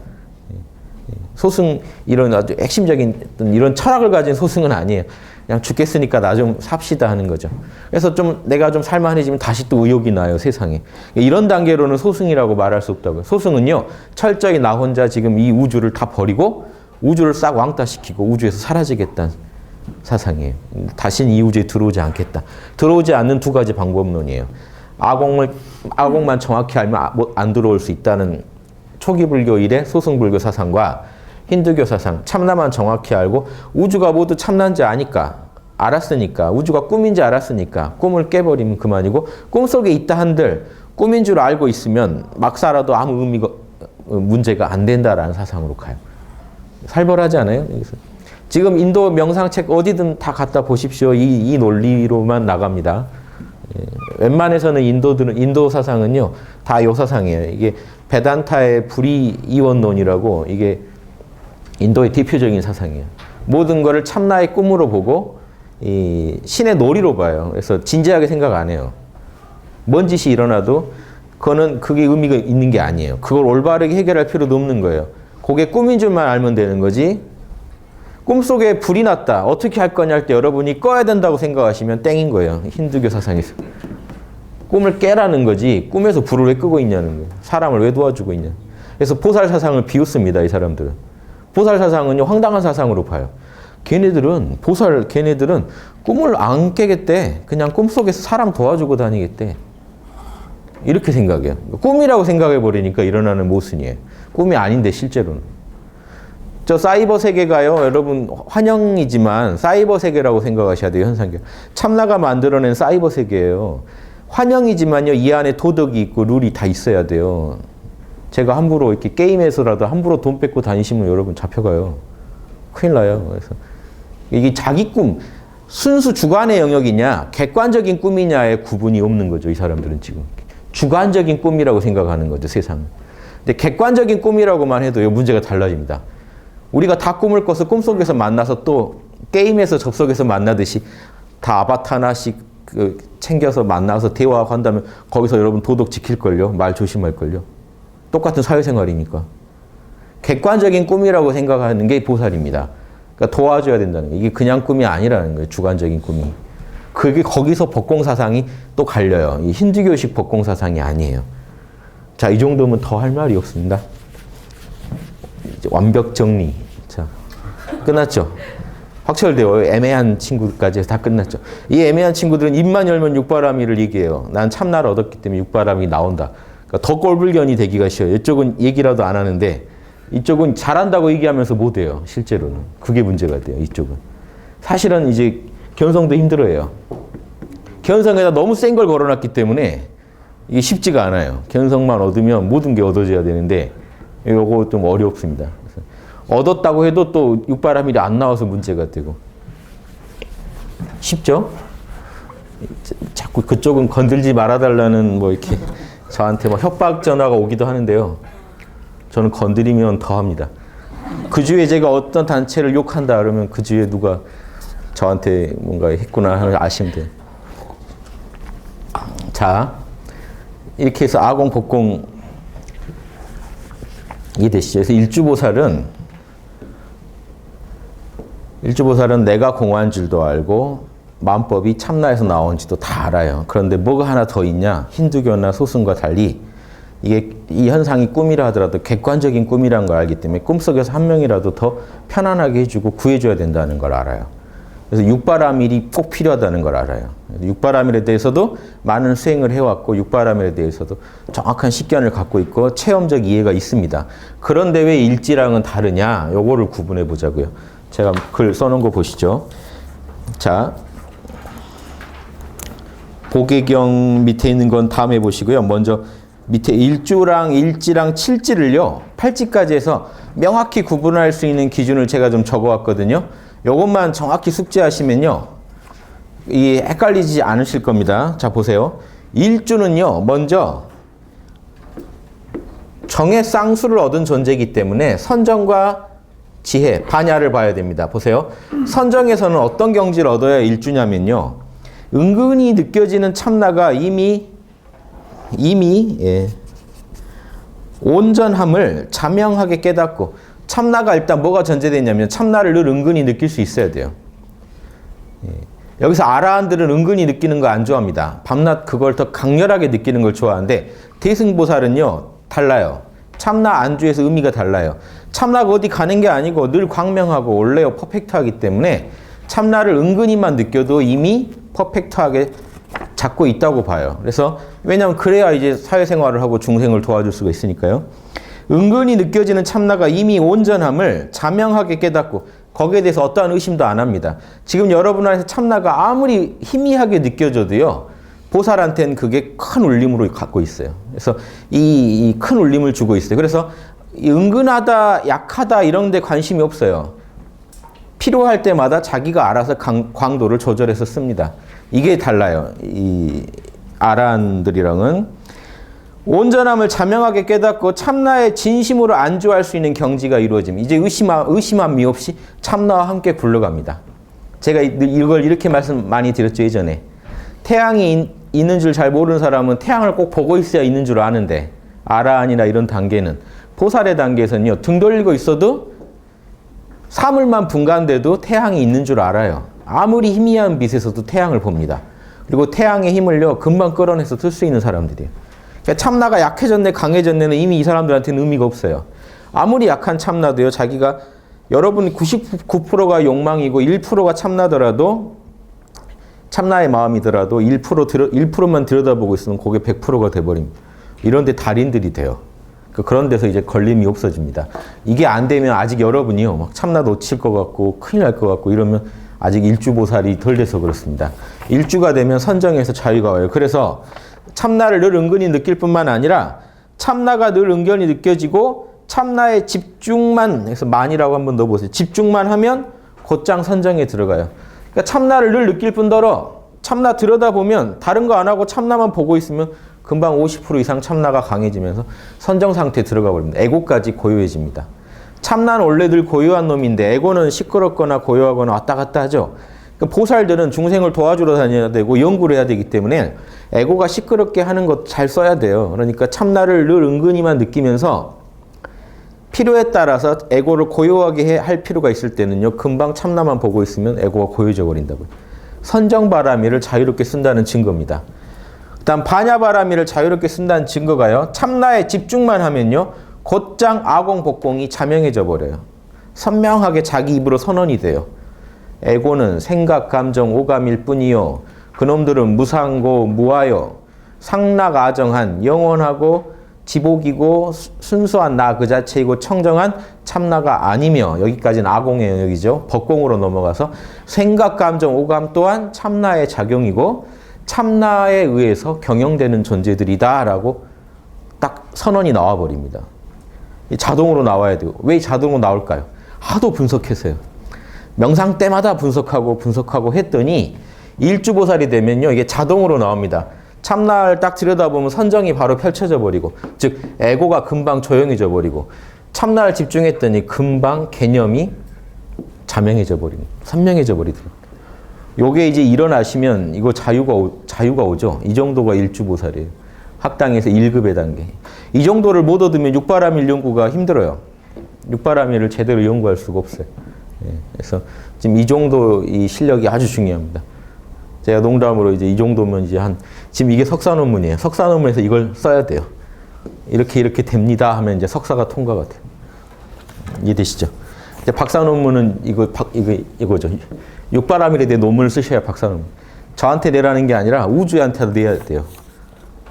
소승 이런 아주 핵심적인 이런 철학을 가진 소승은 아니에요. 그냥 죽겠으니까 나 좀 삽시다 하는 거죠. 그래서 좀 내가 좀 살만해지면 다시 또 의욕이 나요, 세상에. 이런 단계로는 소승이라고 말할 수 없다고요. 소승은요, 철저히 나 혼자 지금 이 우주를 다 버리고 우주를 싹 왕따시키고 우주에서 사라지겠다는 사상이에요. 다시는 이 우주에 들어오지 않겠다. 들어오지 않는 두 가지 방법론이에요. 아공만 정확히 알면 안 들어올 수 있다는 초기 불교 일의 소승불교 사상과 힌두교 사상, 참나만 정확히 알고 우주가 모두 참나인지 알았으니까 우주가 꿈인지 알았으니까 꿈을 깨버리면 그만이고 꿈속에 있다 한들 꿈인 줄 알고 있으면 막 살아도 아무 문제가 안 된다라는 사상으로 가요. 살벌하지 않아요? 여기서. 지금 인도 명상책 어디든 다 갖다 보십시오. 이 논리로만 나갑니다. 웬만해서는 인도 사상은요 다 요 사상이에요. 이게 베단타의 불이이원론이라고 이게 인도의 대표적인 사상이에요. 모든 것을 참나의 꿈으로 보고 이 신의 놀이로 봐요. 그래서 진지하게 생각 안 해요. 뭔 짓이 일어나도 그게 의미가 있는 게 아니에요. 그걸 올바르게 해결할 필요도 없는 거예요. 그게 꿈인 줄만 알면 되는 거지. 꿈속에 불이 났다. 어떻게 할 거냐 할 때 여러분이 꺼야 된다고 생각하시면 땡인 거예요. 힌두교 사상에서. 꿈을 깨라는 거지 꿈에서 불을 왜 끄고 있냐는 거예요. 사람을 왜 도와주고 있냐. 그래서 보살 사상을 비웃습니다. 이 사람들은. 보살 사상은요 황당한 사상으로 봐요. 걔네들은 꿈을 안 깨겠대. 그냥 꿈속에서 사람 도와주고 다니겠대. 이렇게 생각해요. 꿈이라고 생각해 버리니까 일어나는 모순이에요. 꿈이 아닌데 실제로는. 저 사이버 세계가요 여러분 환영이지만 사이버 세계라고 생각하셔야 돼요. 현상계. 참나가 만들어낸 사이버 세계예요. 환영이지만요 이 안에 도덕이 있고 룰이 다 있어야 돼요. 제가 함부로 이렇게 게임에서라도 함부로 돈 뺏고 다니시면 여러분 잡혀가요. 큰일 나요. 그래서 이게 자기 꿈, 순수 주관의 영역이냐, 객관적인 꿈이냐의 구분이 없는 거죠. 이 사람들은 지금. 주관적인 꿈이라고 생각하는 거죠, 세상은. 근데 객관적인 꿈이라고만 해도 문제가 달라집니다. 우리가 다 꿈을 꿔서 꿈속에서 만나서 또 게임에서 접속해서 만나듯이 다 아바타 하나씩 챙겨서 만나서 대화하고 한다면 거기서 여러분 도덕 지킬걸요? 말 조심할걸요? 똑같은 사회생활이니까. 객관적인 꿈이라고 생각하는 게 보살입니다. 그러니까 도와줘야 된다는 거예요. 이게 그냥 꿈이 아니라는 거예요. 주관적인 꿈이. 그게 거기서 법공 사상이 또 갈려요. 이 힌두교식 법공 사상이 아니에요. 자, 이 정도면 더 할 말이 없습니다. 이제 완벽 정리. 자, 끝났죠? 확철되어 애매한 친구까지 다 끝났죠. 이 애매한 친구들은 입만 열면 육바라밀을 얘기해요. 난 참나를 얻었기 때문에 육바라밀이 나온다. 그러니까 더 꼴불견이 되기가 쉬워요. 이쪽은 얘기라도 안 하는데 이쪽은 잘한다고 얘기하면서 못해요. 실제로는. 그게 문제가 돼요. 이쪽은. 사실은 이제 견성도 힘들어해요. 견성에다 너무 센 걸 걸어놨기 때문에 이게 쉽지가 않아요. 견성만 얻으면 모든 게 얻어져야 되는데 이거 좀 어렵습니다. 얻었다고 해도 또 육바라밀이 안 나와서 문제가 되고. 쉽죠? 자꾸 그쪽은 건들지 말아달라는 뭐 이렇게 저한테 막 협박 전화가 오기도 하는데요. 저는 건드리면 더 합니다. 그 주에 제가 어떤 단체를 욕한다 그러면 그 주에 누가 저한테 뭔가 했구나 아시면 돼요. 자, 이렇게 해서 아공, 복공 이해되시죠? 그래서 일주보살은 내가 공한 줄도 알고 만법이 참나에서 나온지도 다 알아요. 그런데 뭐가 하나 더 있냐? 힌두교나 소승과 달리 이게 이 현상이 꿈이라 하더라도 객관적인 꿈이라는 걸 알기 때문에 꿈속에서 한 명이라도 더 편안하게 해주고 구해줘야 된다는 걸 알아요. 그래서 육바라밀이 꼭 필요하다는 걸 알아요. 육바라밀에 대해서도 많은 수행을 해왔고 육바라밀에 대해서도 정확한 식견을 갖고 있고 체험적 이해가 있습니다. 그런데 왜 일지랑은 다르냐? 요거를 구분해 보자고요. 제가 글 써놓은 거 보시죠. 자, 보계경 밑에 있는 건 다음에 보시고요. 먼저 밑에 일주랑 일지랑 칠지를요. 팔지까지 해서 명확히 구분할 수 있는 기준을 제가 좀 적어왔거든요. 요것만 정확히 숙지하시면요. 이 헷갈리지 않으실 겁니다. 자, 보세요. 일주는요. 먼저 정의 쌍수를 얻은 존재이기 때문에 선정과 지혜, 반야를 봐야 됩니다. 보세요. 선정에서는 어떤 경지를 얻어야 일주냐면요. 은근히 느껴지는 참나가 이미 온전함을 자명하게 깨닫고 참나가 일단 뭐가 전제되냐면 참나를 늘 은근히 느낄 수 있어야 돼요. 여기서 아라한들은 은근히 느끼는 거 안 좋아합니다. 밤낮 그걸 더 강렬하게 느끼는 걸 좋아하는데 대승보살은요 달라요. 참나 안주에서 의미가 달라요. 참나가 어디 가는 게 아니고 늘 광명하고 원래요 퍼펙트하기 때문에 참나를 은근히만 느껴도 이미 퍼펙트하게 잡고 있다고 봐요. 그래서 왜냐하면 그래야 이제 사회생활을 하고 중생을 도와줄 수가 있으니까요. 은근히 느껴지는 참나가 이미 온전함을 자명하게 깨닫고 거기에 대해서 어떠한 의심도 안 합니다. 지금 여러분 안에서 참나가 아무리 희미하게 느껴져도요. 보살한테는 그게 큰 울림으로 갖고 있어요. 그래서 이 큰 울림을 주고 있어요. 그래서 은근하다, 약하다 이런 데 관심이 없어요. 필요할 때마다 자기가 알아서 광도를 조절해서 씁니다. 이게 달라요. 이 아라한들이랑은. 온전함을 자명하게 깨닫고 참나의 진심으로 안주할 수 있는 경지가 이루어집니다. 이제 의심함이 없이 참나와 함께 굴러갑니다. 제가 이걸 이렇게 말씀 많이 드렸죠, 예전에. 태양이 있는 줄 잘 모르는 사람은 태양을 꼭 보고 있어야 있는 줄 아는데 아라한이나 이런 단계는 보살의 단계에서는요. 등 돌리고 있어도 사물만 분간돼도 태양이 있는 줄 알아요. 아무리 희미한 빛에서도 태양을 봅니다. 그리고 태양의 힘을요. 금방 끌어내서 틀 수 있는 사람들이에요. 그러니까 참나가 약해졌네 강해졌네는 이미 이 사람들한테는 의미가 없어요. 아무리 약한 참나도요. 자기가 여러분 99%가 욕망이고 1%가 참나더라도 참나의 마음이더라도 1%만 들여다보고 있으면 그게 100%가 돼버립니다. 이런 데 달인들이 돼요. 그런 데서 이제 걸림이 없어집니다. 이게 안 되면 아직 여러분이요. 막 참나 놓칠 것 같고 큰일 날 것 같고 이러면 아직 일주보살이 덜 돼서 그렇습니다. 일주가 되면 선정에서 자유가 와요. 그래서 참나를 늘 은근히 느낄 뿐만 아니라 참나가 늘 은근히 느껴지고 참나의 집중만 해서 만이라고 한번 넣어보세요. 집중만 하면 곧장 선정에 들어가요. 그러니까 참나를 늘 느낄 뿐더러 참나 들여다보면 다른 거 안 하고 참나만 보고 있으면 금방 50% 이상 참나가 강해지면서 선정 상태에 들어가 버립니다. 에고까지 고요해집니다. 참나는 원래 늘 고요한 놈인데 에고는 시끄럽거나 고요하거나 왔다 갔다 하죠. 그러니까 보살들은 중생을 도와주러 다녀야 되고 연구를 해야 되기 때문에 에고가 시끄럽게 하는 것 잘 써야 돼요. 그러니까 참나를 늘 은근히만 느끼면서 필요에 따라서 에고를 고요하게 할 필요가 있을 때는요. 금방 참나만 보고 있으면 에고가 고요해져 버린다고요. 선정바라밀을 자유롭게 쓴다는 증거입니다. 그다음 반야바라밀을 자유롭게 쓴다는 증거가요. 참나에 집중만 하면요. 곧장 아공복공이 자명해져 버려요. 선명하게 자기 입으로 선언이 돼요. 에고는 생각, 감정, 오감일 뿐이요. 그놈들은 무상고 무하여 상락아정한 영원하고 지복이고 순수한 나 그 자체이고 청정한 참나가 아니며 여기까지는 아공의 영역이죠. 법공으로 넘어가서 생각, 감정, 오감 또한 참나의 작용이고 참나에 의해서 경영되는 존재들이다 라고 딱 선언이 나와버립니다. 자동으로 나와야 돼요. 왜 자동으로 나올까요? 하도 분석해서요. 명상 때마다 분석하고 했더니 일주보살이 되면요. 이게 자동으로 나옵니다. 참나를 딱 들여다보면 선정이 바로 펼쳐져 버리고 즉 에고가 금방 조용해져 버리고 참나를 집중했더니 금방 개념이 자명해져 버리고 선명해져 버리더라고요. 요게 이제 일어나시면 이거 자유가 오죠. 이 정도가 일주보살이에요. 학당에서 1급의 단계. 이 정도를 못 얻으면 육바라밀 연구가 힘들어요. 육바라밀을 제대로 연구할 수가 없어요. 그래서 지금 이 정도 이 실력이 아주 중요합니다. 제가 농담으로 이제 이 정도면 이제 지금 이게 석사 논문이에요. 석사 논문에서 이걸 써야 돼요. 이렇게 됩니다 하면 이제 석사가 통과가 돼요. 이해되시죠? 이제 박사 논문은 이거죠. 육바라밀에 대해 논문을 쓰셔야 박사 논문. 저한테 내라는 게 아니라 우주한테도 내야 돼요.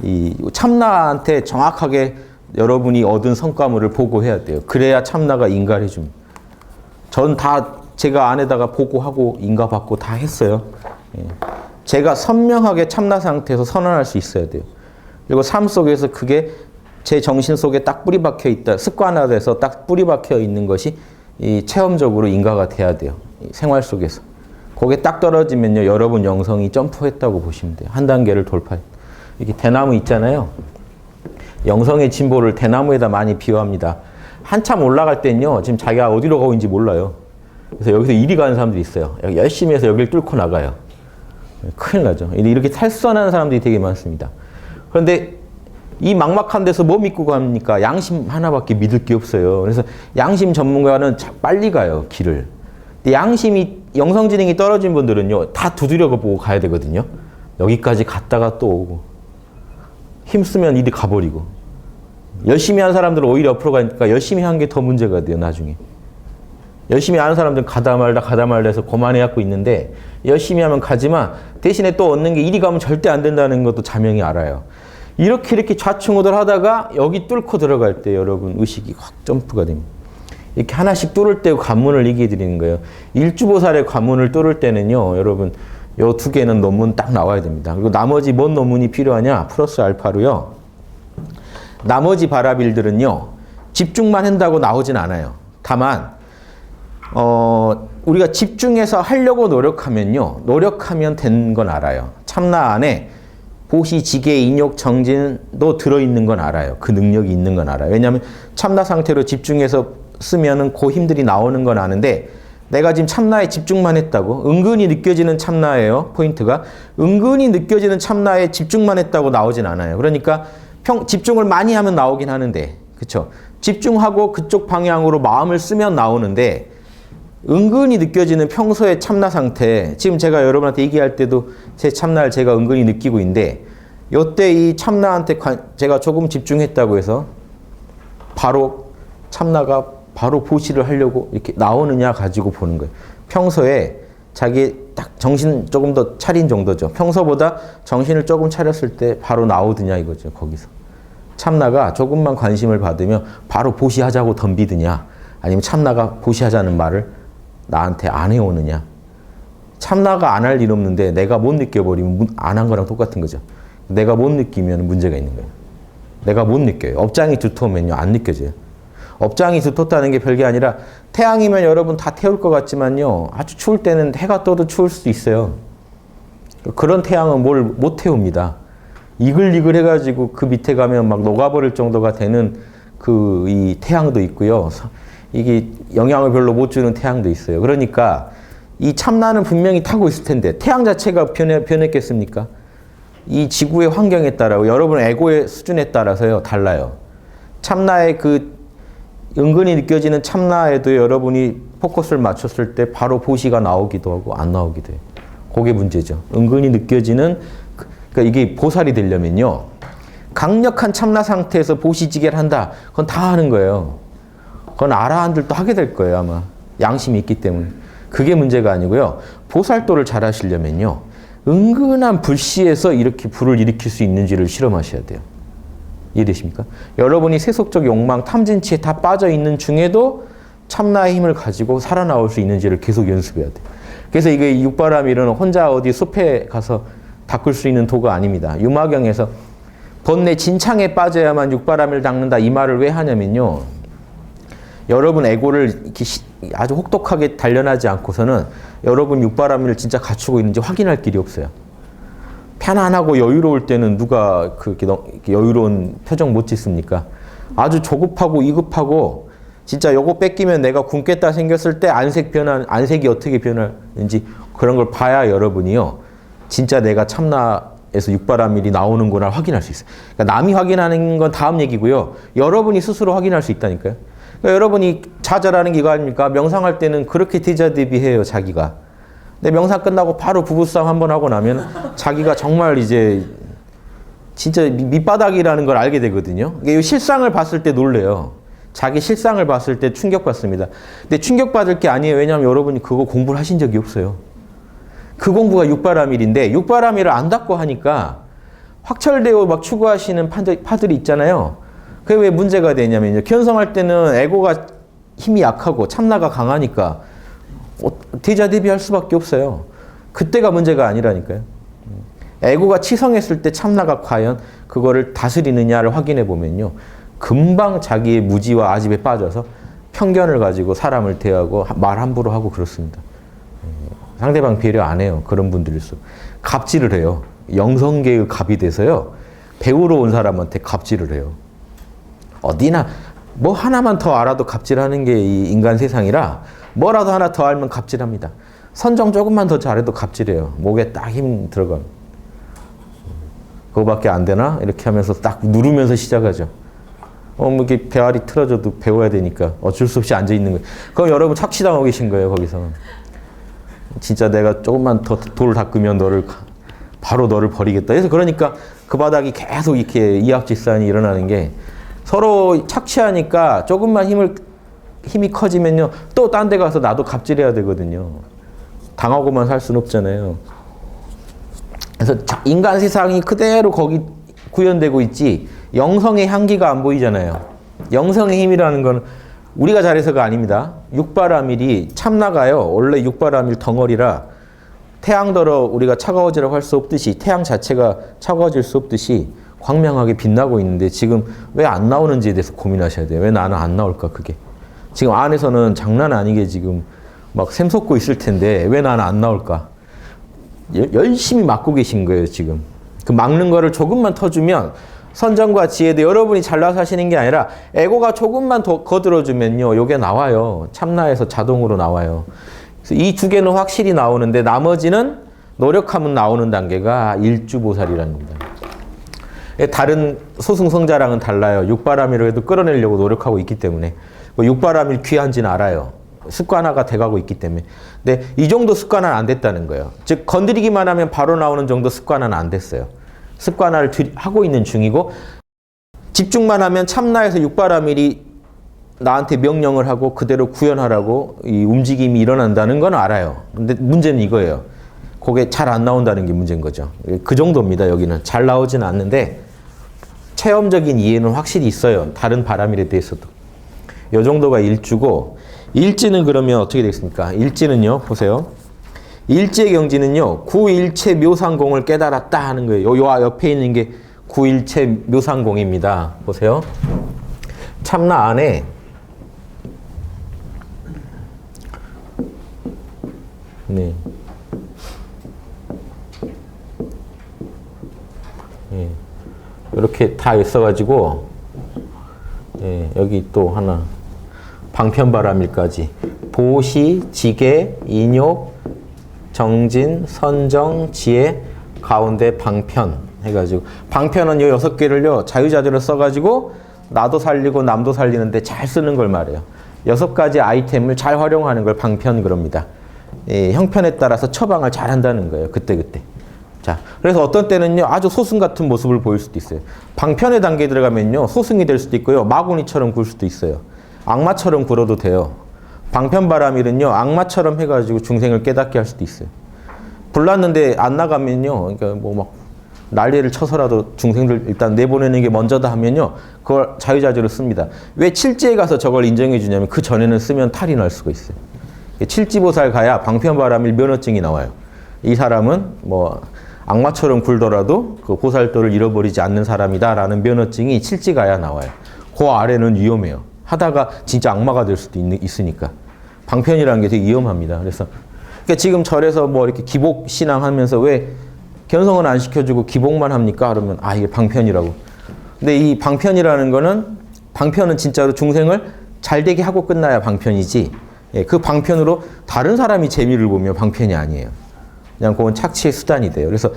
이 참나한테 정확하게 여러분이 얻은 성과물을 보고해야 돼요. 그래야 참나가 인가를 해줍니다. 전 다 제가 안에다가 보고하고 인가받고 다 했어요. 제가 선명하게 참나 상태에서 선언할 수 있어야 돼요. 그리고 삶 속에서 그게 제 정신 속에 딱 뿌리 박혀 있다. 습관화돼서 딱 뿌리 박혀 있는 것이 이 체험적으로 인가가 돼야 돼요. 생활 속에서. 거기에 딱 떨어지면요. 여러분 영성이 점프했다고 보시면 돼요. 한 단계를 돌파해. 이렇게 대나무 있잖아요. 영성의 진보를 대나무에다 많이 비유합니다. 한참 올라갈 땐요. 지금 자기가 어디로 가고 있는지 몰라요. 그래서 여기서 이리 가는 사람들이 있어요. 열심히 해서 여기를 뚫고 나가요. 큰일 나죠. 이렇게 탈선하는 사람들이 되게 많습니다. 그런데 이 막막한 데서 뭐 믿고 갑니까? 양심 하나밖에 믿을 게 없어요. 그래서 양심 전문가는 빨리 가요, 길을. 근데 양심이, 영성지능이 떨어진 분들은요, 다 두드려 보고 가야 되거든요. 여기까지 갔다가 또 오고. 힘쓰면 이리 가버리고. 열심히 하는 사람들은 오히려 옆으로 가니까 열심히 한 게 더 문제가 돼요, 나중에. 열심히 하는 사람들은 가다 말다 해서 고만해갖고 있는데 열심히 하면 가지만 대신에 또 얻는 게 이리 가면 절대 안 된다는 것도 자명히 알아요. 이렇게 좌충우돌 하다가 여기 뚫고 들어갈 때 여러분 의식이 확 점프가 됩니다. 이렇게 하나씩 뚫을 때 관문을 얘기해 드리는 거예요. 일주보살의 관문을 뚫을 때는요. 여러분 요 두 개는 논문 딱 나와야 됩니다. 그리고 나머지 뭔 논문이 필요하냐? 플러스 알파로요. 나머지 바라빌들은요. 집중만 한다고 나오진 않아요. 다만 우리가 집중해서 하려고 노력하면요. 노력하면 되는 건 알아요. 참나 안에 보시, 지계, 인욕, 정진도 들어있는 건 알아요. 그 능력이 있는 건 알아요. 왜냐하면 참나 상태로 집중해서 쓰면은 그 힘들이 나오는 건 아는데 내가 지금 참나에 집중만 했다고 은근히 느껴지는 참나예요. 포인트가. 은근히 느껴지는 참나에 집중만 했다고 나오진 않아요. 그러니까 집중을 많이 하면 나오긴 하는데 그쵸? 집중하고 그쪽 방향으로 마음을 쓰면 나오는데 은근히 느껴지는 평소의 참나 상태, 지금 제가 여러분한테 얘기할 때도 제 참나를 제가 은근히 느끼고 있는데 요때 이 참나한테 제가 조금 집중했다고 해서 바로 참나가 바로 보시를 하려고 이렇게 나오느냐 가지고 보는 거예요. 평소에 자기 딱 정신 조금 더 차린 정도죠. 평소보다 정신을 조금 차렸을 때 바로 나오느냐 이거죠. 거기서. 참나가 조금만 관심을 받으면 바로 보시하자고 덤비드냐 아니면 참나가 보시하자는 말을 나한테 안 해오느냐. 참나가 안 할 일 없는데 내가 못 느껴버리면 안 한 거랑 똑같은 거죠. 내가 못 느끼면 문제가 있는 거예요. 내가 못 느껴요. 업장이 두터우면요. 안 느껴져요. 업장이 두텁다는 게 별게 아니라 태양이면 여러분 다 태울 것 같지만요. 아주 추울 때는 해가 떠도 추울 수도 있어요. 그런 태양은 뭘 못 태웁니다. 이글이글 해가지고 그 밑에 가면 막 녹아버릴 정도가 되는 이 태양도 있고요. 이게 영향을 별로 못 주는 태양도 있어요. 그러니까 이 참나는 분명히 타고 있을 텐데 태양 자체가 변했겠습니까? 이 지구의 환경에 따라 여러분 에고의 수준에 따라서요 달라요. 참나의 그 은근히 느껴지는 참나에도 여러분이 포커스를 맞췄을 때 바로 보시가 나오기도 하고 안 나오기도 해요. 그게 문제죠. 은근히 느껴지는 그러니까 이게 보살이 되려면요. 강력한 참나 상태에서 보시지개를 한다. 그건 다 하는 거예요. 그건 아라한들도 하게 될 거예요, 아마. 양심이 있기 때문에. 그게 문제가 아니고요. 보살도를 잘 하시려면요. 은근한 불씨에서 이렇게 불을 일으킬 수 있는지를 실험하셔야 돼요. 이해되십니까? 여러분이 세속적 욕망, 탐진치에 다 빠져 있는 중에도 참나의 힘을 가지고 살아나올 수 있는지를 계속 연습해야 돼요. 그래서 이게 육바라밀은 혼자 어디 숲에 가서 닦을 수 있는 도가 아닙니다. 유마경에서 번뇌 진창에 빠져야만 육바라밀 닦는다 이 말을 왜 하냐면요. 여러분 에고를 이렇게 아주 혹독하게 단련하지 않고서는 여러분 육바라밀을 진짜 갖추고 있는지 확인할 길이 없어요. 편안하고 여유로울 때는 누가 그렇게 여유로운 표정 못 짓습니까? 아주 조급하고 위급하고 진짜 요거 뺏기면 내가 굶겠다 생겼을 때 안색이 어떻게 변하는지 그런 걸 봐야 여러분이요. 진짜 내가 참나에서 육바라밀이 나오는구나 확인할 수 있어요. 그러니까 남이 확인하는 건 다음 얘기고요. 여러분이 스스로 확인할 수 있다니까요. 그러니까 여러분이 좌절하는 게 이거 아닙니까? 명상할 때는 그렇게 대자대비해요, 자기가. 근데 명상 끝나고 바로 부부싸움 한번 하고 나면 자기가 정말 이제 진짜 밑바닥이라는 걸 알게 되거든요. 이게 실상을 봤을 때 놀래요. 자기 실상을 봤을 때 충격받습니다. 근데 충격받을 게 아니에요. 왜냐하면 여러분이 그거 공부를 하신 적이 없어요. 그 공부가 육바라밀인데 육바라밀을 안 닦고 하니까 확철되어 막 추구하시는 파들이 있잖아요. 그게 왜 문제가 되냐면요. 견성할 때는 에고가 힘이 약하고 참나가 강하니까 대자대비할 수밖에 없어요. 그때가 문제가 아니라니까요. 에고가 치성했을 때 참나가 과연 그거를 다스리느냐를 확인해 보면요. 금방 자기의 무지와 아집에 빠져서 편견을 가지고 사람을 대하고 말 함부로 하고 그렇습니다. 상대방 배려 안 해요. 그런 분들일수록. 갑질을 해요. 영성계의 갑이 돼서요. 배우러 온 사람한테 갑질을 해요. 어디나 뭐 하나만 더 알아도 갑질하는 게 이 인간 세상이라 뭐라도 하나 더 알면 갑질합니다. 선정 조금만 더 잘해도 갑질해요. 목에 딱 힘 들어가면. 그거밖에 안 되나? 이렇게 하면서 딱 누르면서 시작하죠. 뭐 이렇게 배알이 틀어져도 배워야 되니까 어쩔 수 없이 앉아있는 거예요. 그럼 여러분 착취당하고 계신 거예요, 거기서. 진짜 내가 조금만 더 돌을 닦으면 바로 너를 버리겠다. 그래서 그러니까 그 바닥이 계속 이렇게 이합집산이 일어나는 게 서로 착취하니까 조금만 힘이 커지면요. 또 딴 데 가서 나도 갑질해야 되거든요. 당하고만 살 수는 없잖아요. 그래서 인간 세상이 그대로 거기 구현되고 있지 영성의 향기가 안 보이잖아요. 영성의 힘이라는 건 우리가 잘해서가 아닙니다. 육바라밀이 참나가요. 원래 육바라밀 덩어리라 태양더러 우리가 차가워지라고 할 수 없듯이 태양 자체가 차가워질 수 없듯이 광명하게 빛나고 있는데 지금 왜 안 나오는지에 대해서 고민하셔야 돼요. 왜 나는 안 나올까 그게. 지금 안에서는 장난 아니게 지금 막 샘솟고 있을 텐데 왜 나는 안 나올까. 열심히 막고 계신 거예요 지금. 그 막는 거를 조금만 터주면 선정과 지혜도 여러분이 잘나서 하시는 게 아니라 에고가 조금만 더 거들어주면요. 요게 나와요. 참나에서 자동으로 나와요. 그래서 이 두 개는 확실히 나오는데 나머지는 노력하면 나오는 단계가 일주보살이라는 겁니다. 다른 소승성자랑은 달라요. 육바라밀을 해도 끌어내려고 노력하고 있기 때문에. 육바라밀 귀한지는 알아요. 습관화가 돼가고 있기 때문에. 근데 이 정도 습관화는 안 됐다는 거예요. 즉 건드리기만 하면 바로 나오는 정도 습관화는 안 됐어요. 습관화를 하고 있는 중이고 집중만 하면 참나에서 육바라밀이 나한테 명령을 하고 그대로 구현하라고 이 움직임이 일어난다는 건 알아요. 근데 문제는 이거예요. 그게 잘 안 나온다는 게 문제인 거죠. 그 정도입니다. 여기는. 잘 나오지는 않는데 체험적인 이해는 확실히 있어요. 다른 바라밀에 대해서도. 이 정도가 일주고 일지는 그러면 어떻게 되겠습니까? 일지는요. 보세요. 일지의 경지는요. 구일체 묘상공을 깨달았다 하는 거예요. 요 옆에 있는 게 구일체 묘상공입니다. 보세요. 참나 안에 네. 예. 이렇게 다 있어가지고 예, 여기 또 하나 방편바라밀까지 보시, 지계, 인욕, 정진, 선정, 지혜, 가운데 방편 해가지고 방편은 요 6개를요 자유자재로 써가지고 나도 살리고 남도 살리는데 잘 쓰는 걸 말해요. 6가지 아이템을 잘 활용하는 걸 방편 그럽니다. 예, 형편에 따라서 처방을 잘 한다는 거예요. 그때그때. 자, 그래서 어떤 때는요, 아주 소승 같은 모습을 보일 수도 있어요. 방편의 단계에 들어가면요, 소승이 될 수도 있고요, 마구니처럼 굴 수도 있어요. 악마처럼 굴어도 돼요. 방편바람일은요, 악마처럼 해가지고 중생을 깨닫게 할 수도 있어요. 불났는데 안 나가면요, 그러니까 뭐 막 난리를 쳐서라도 중생들 일단 내보내는 게 먼저다 하면요, 그걸 자유자재로 씁니다. 왜 칠지에 가서 저걸 인정해 주냐면 그 전에는 쓰면 탈이 날 수가 있어요. 칠지보살 가야 방편바람일 면허증이 나와요. 이 사람은 뭐 악마처럼 굴더라도 그 보살도를 잃어버리지 않는 사람이다라는 면허증이 칠지 가야 나와요. 그 아래는 위험해요. 하다가 진짜 악마가 될 수도 있으니까. 방편이라는 게 되게 위험합니다. 그래서 그러니까 지금 절에서 뭐 이렇게 기복 신앙하면서 왜 견성은 안 시켜주고 기복만 합니까? 그러면 아, 이게 방편이라고. 근데 이 방편이라는 거는, 방편은 진짜로 중생을 잘 되게 하고 끝나야 방편이지, 예, 그 방편으로 다른 사람이 재미를 보면 방편이 아니에요. 그냥 그건 착취의 수단이 돼요. 그래서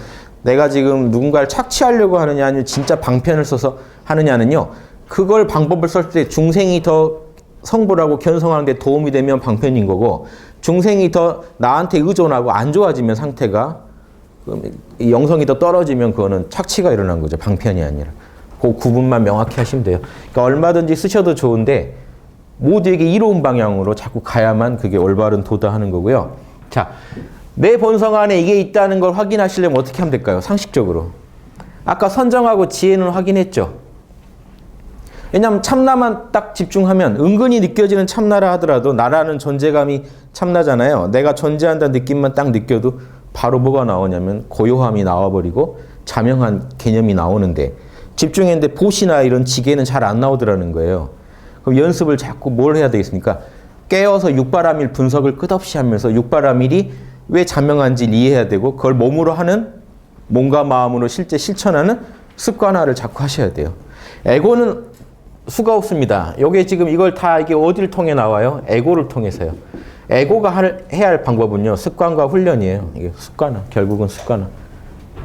내가 지금 누군가를 착취하려고 하느냐 아니면 진짜 방편을 써서 하느냐는요, 그걸 방법을 쓸 때 중생이 더 성불하고 견성하는 데 도움이 되면 방편인 거고, 중생이 더 나한테 의존하고 안 좋아지면 상태가, 영성이 더 떨어지면 그거는 착취가 일어난 거죠. 방편이 아니라. 그 구분만 명확히 하시면 돼요. 그러니까 얼마든지 쓰셔도 좋은데 모두에게 이로운 방향으로 자꾸 가야만 그게 올바른 도다 하는 거고요. 자, 내 본성 안에 이게 있다는 걸 확인하시려면 어떻게 하면 될까요? 상식적으로. 아까 선정하고 지혜는 확인했죠. 왜냐하면 참나만 딱 집중하면 은근히 느껴지는 참나라 하더라도 나라는 존재감이 참나잖아요. 내가 존재한다는 느낌만 딱 느껴도 바로 뭐가 나오냐면 고요함이 나와버리고 자명한 개념이 나오는데, 집중했는데 보시나 이런 지게는 잘 안 나오더라는 거예요. 그럼 연습을 자꾸 뭘 해야 되겠습니까? 깨어서 육바라밀 분석을 끝없이 하면서 육바라밀이 왜 자명한지를 이해해야 되고, 그걸 몸으로 하는, 몸과 마음으로 실제 실천하는 습관화를 자꾸 하셔야 돼요. 에고는 수가 없습니다. 요게 지금 이걸 다 이게 어디를 통해 나와요? 에고를 통해서요. 에고가 해야 할 방법은요, 습관과 훈련이에요. 이게 습관화, 결국은 습관화.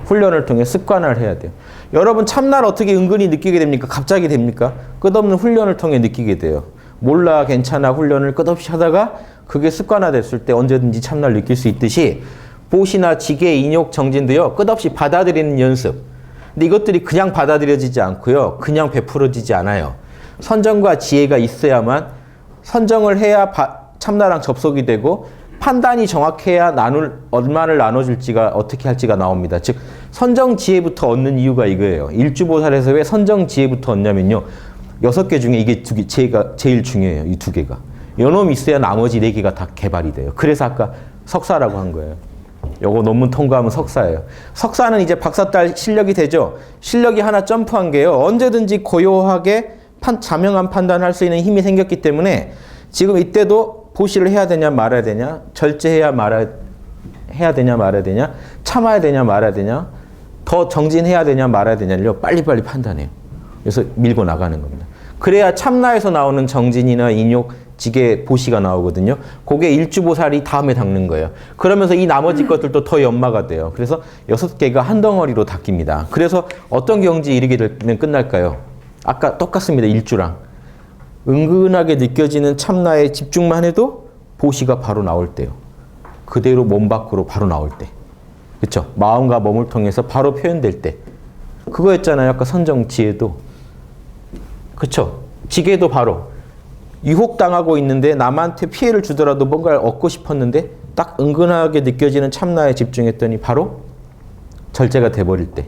훈련을 통해 습관화를 해야 돼요. 여러분 참나를 어떻게 은근히 느끼게 됩니까? 갑자기 됩니까? 끝없는 훈련을 통해 느끼게 돼요. 몰라, 괜찮아 훈련을 끝없이 하다가 그게 습관화 됐을 때 언제든지 참나를 느낄 수 있듯이, 보시나 지계, 인욕, 정진도요, 끝없이 받아들이는 연습. 근데 이것들이 그냥 받아들여지지 않고요, 그냥 베풀어지지 않아요. 선정과 지혜가 있어야만, 선정을 해야 참나랑 접속이 되고, 판단이 정확해야 얼마를 나눠줄지가, 어떻게 할지가 나옵니다. 즉 선정 지혜부터 얻는 이유가 이거예요. 일주보살에서 왜 선정 지혜부터 얻냐면요, 6개 중에 이게 지혜가 제일 중요해요. 이 2개가. 요놈이 있어야 나머지 4개가 다 개발이 돼요. 그래서 아까 석사라고 한 거예요. 요거 논문 통과하면 석사예요. 석사는 이제 박사딸 실력이 되죠. 실력이 하나 점프한 게요, 언제든지 고요하게 자명한 판단할 수 있는 힘이 생겼기 때문에 지금 이때도 보시를 해야 되냐 말아야 되냐, 절제해야 해야 되냐 말아야 되냐, 참아야 되냐 말아야 되냐, 더 정진해야 되냐 말아야 되냐를 빨리빨리 판단해요. 그래서 밀고 나가는 겁니다. 그래야 참나에서 나오는 정진이나 인욕, 지계, 보시가 나오거든요. 그게 일주보살이 다음에 닦는 거예요. 그러면서 이 나머지 것들도 더 연마가 돼요. 그래서 6개가 한 덩어리로 닦입니다. 그래서 어떤 경지에 이르게 되면 끝날까요? 아까 똑같습니다. 일주랑. 은근하게 느껴지는 참나에 집중만 해도 보시가 바로 나올 때요. 그대로 몸 밖으로 바로 나올 때. 그렇죠? 마음과 몸을 통해서 바로 표현될 때. 그거였잖아요. 아까 선정 지혜도. 그렇죠? 지혜도 바로. 유혹당하고 있는데 남한테 피해를 주더라도 뭔가를 얻고 싶었는데 딱 은근하게 느껴지는 참나에 집중했더니 바로 절제가 돼버릴 때.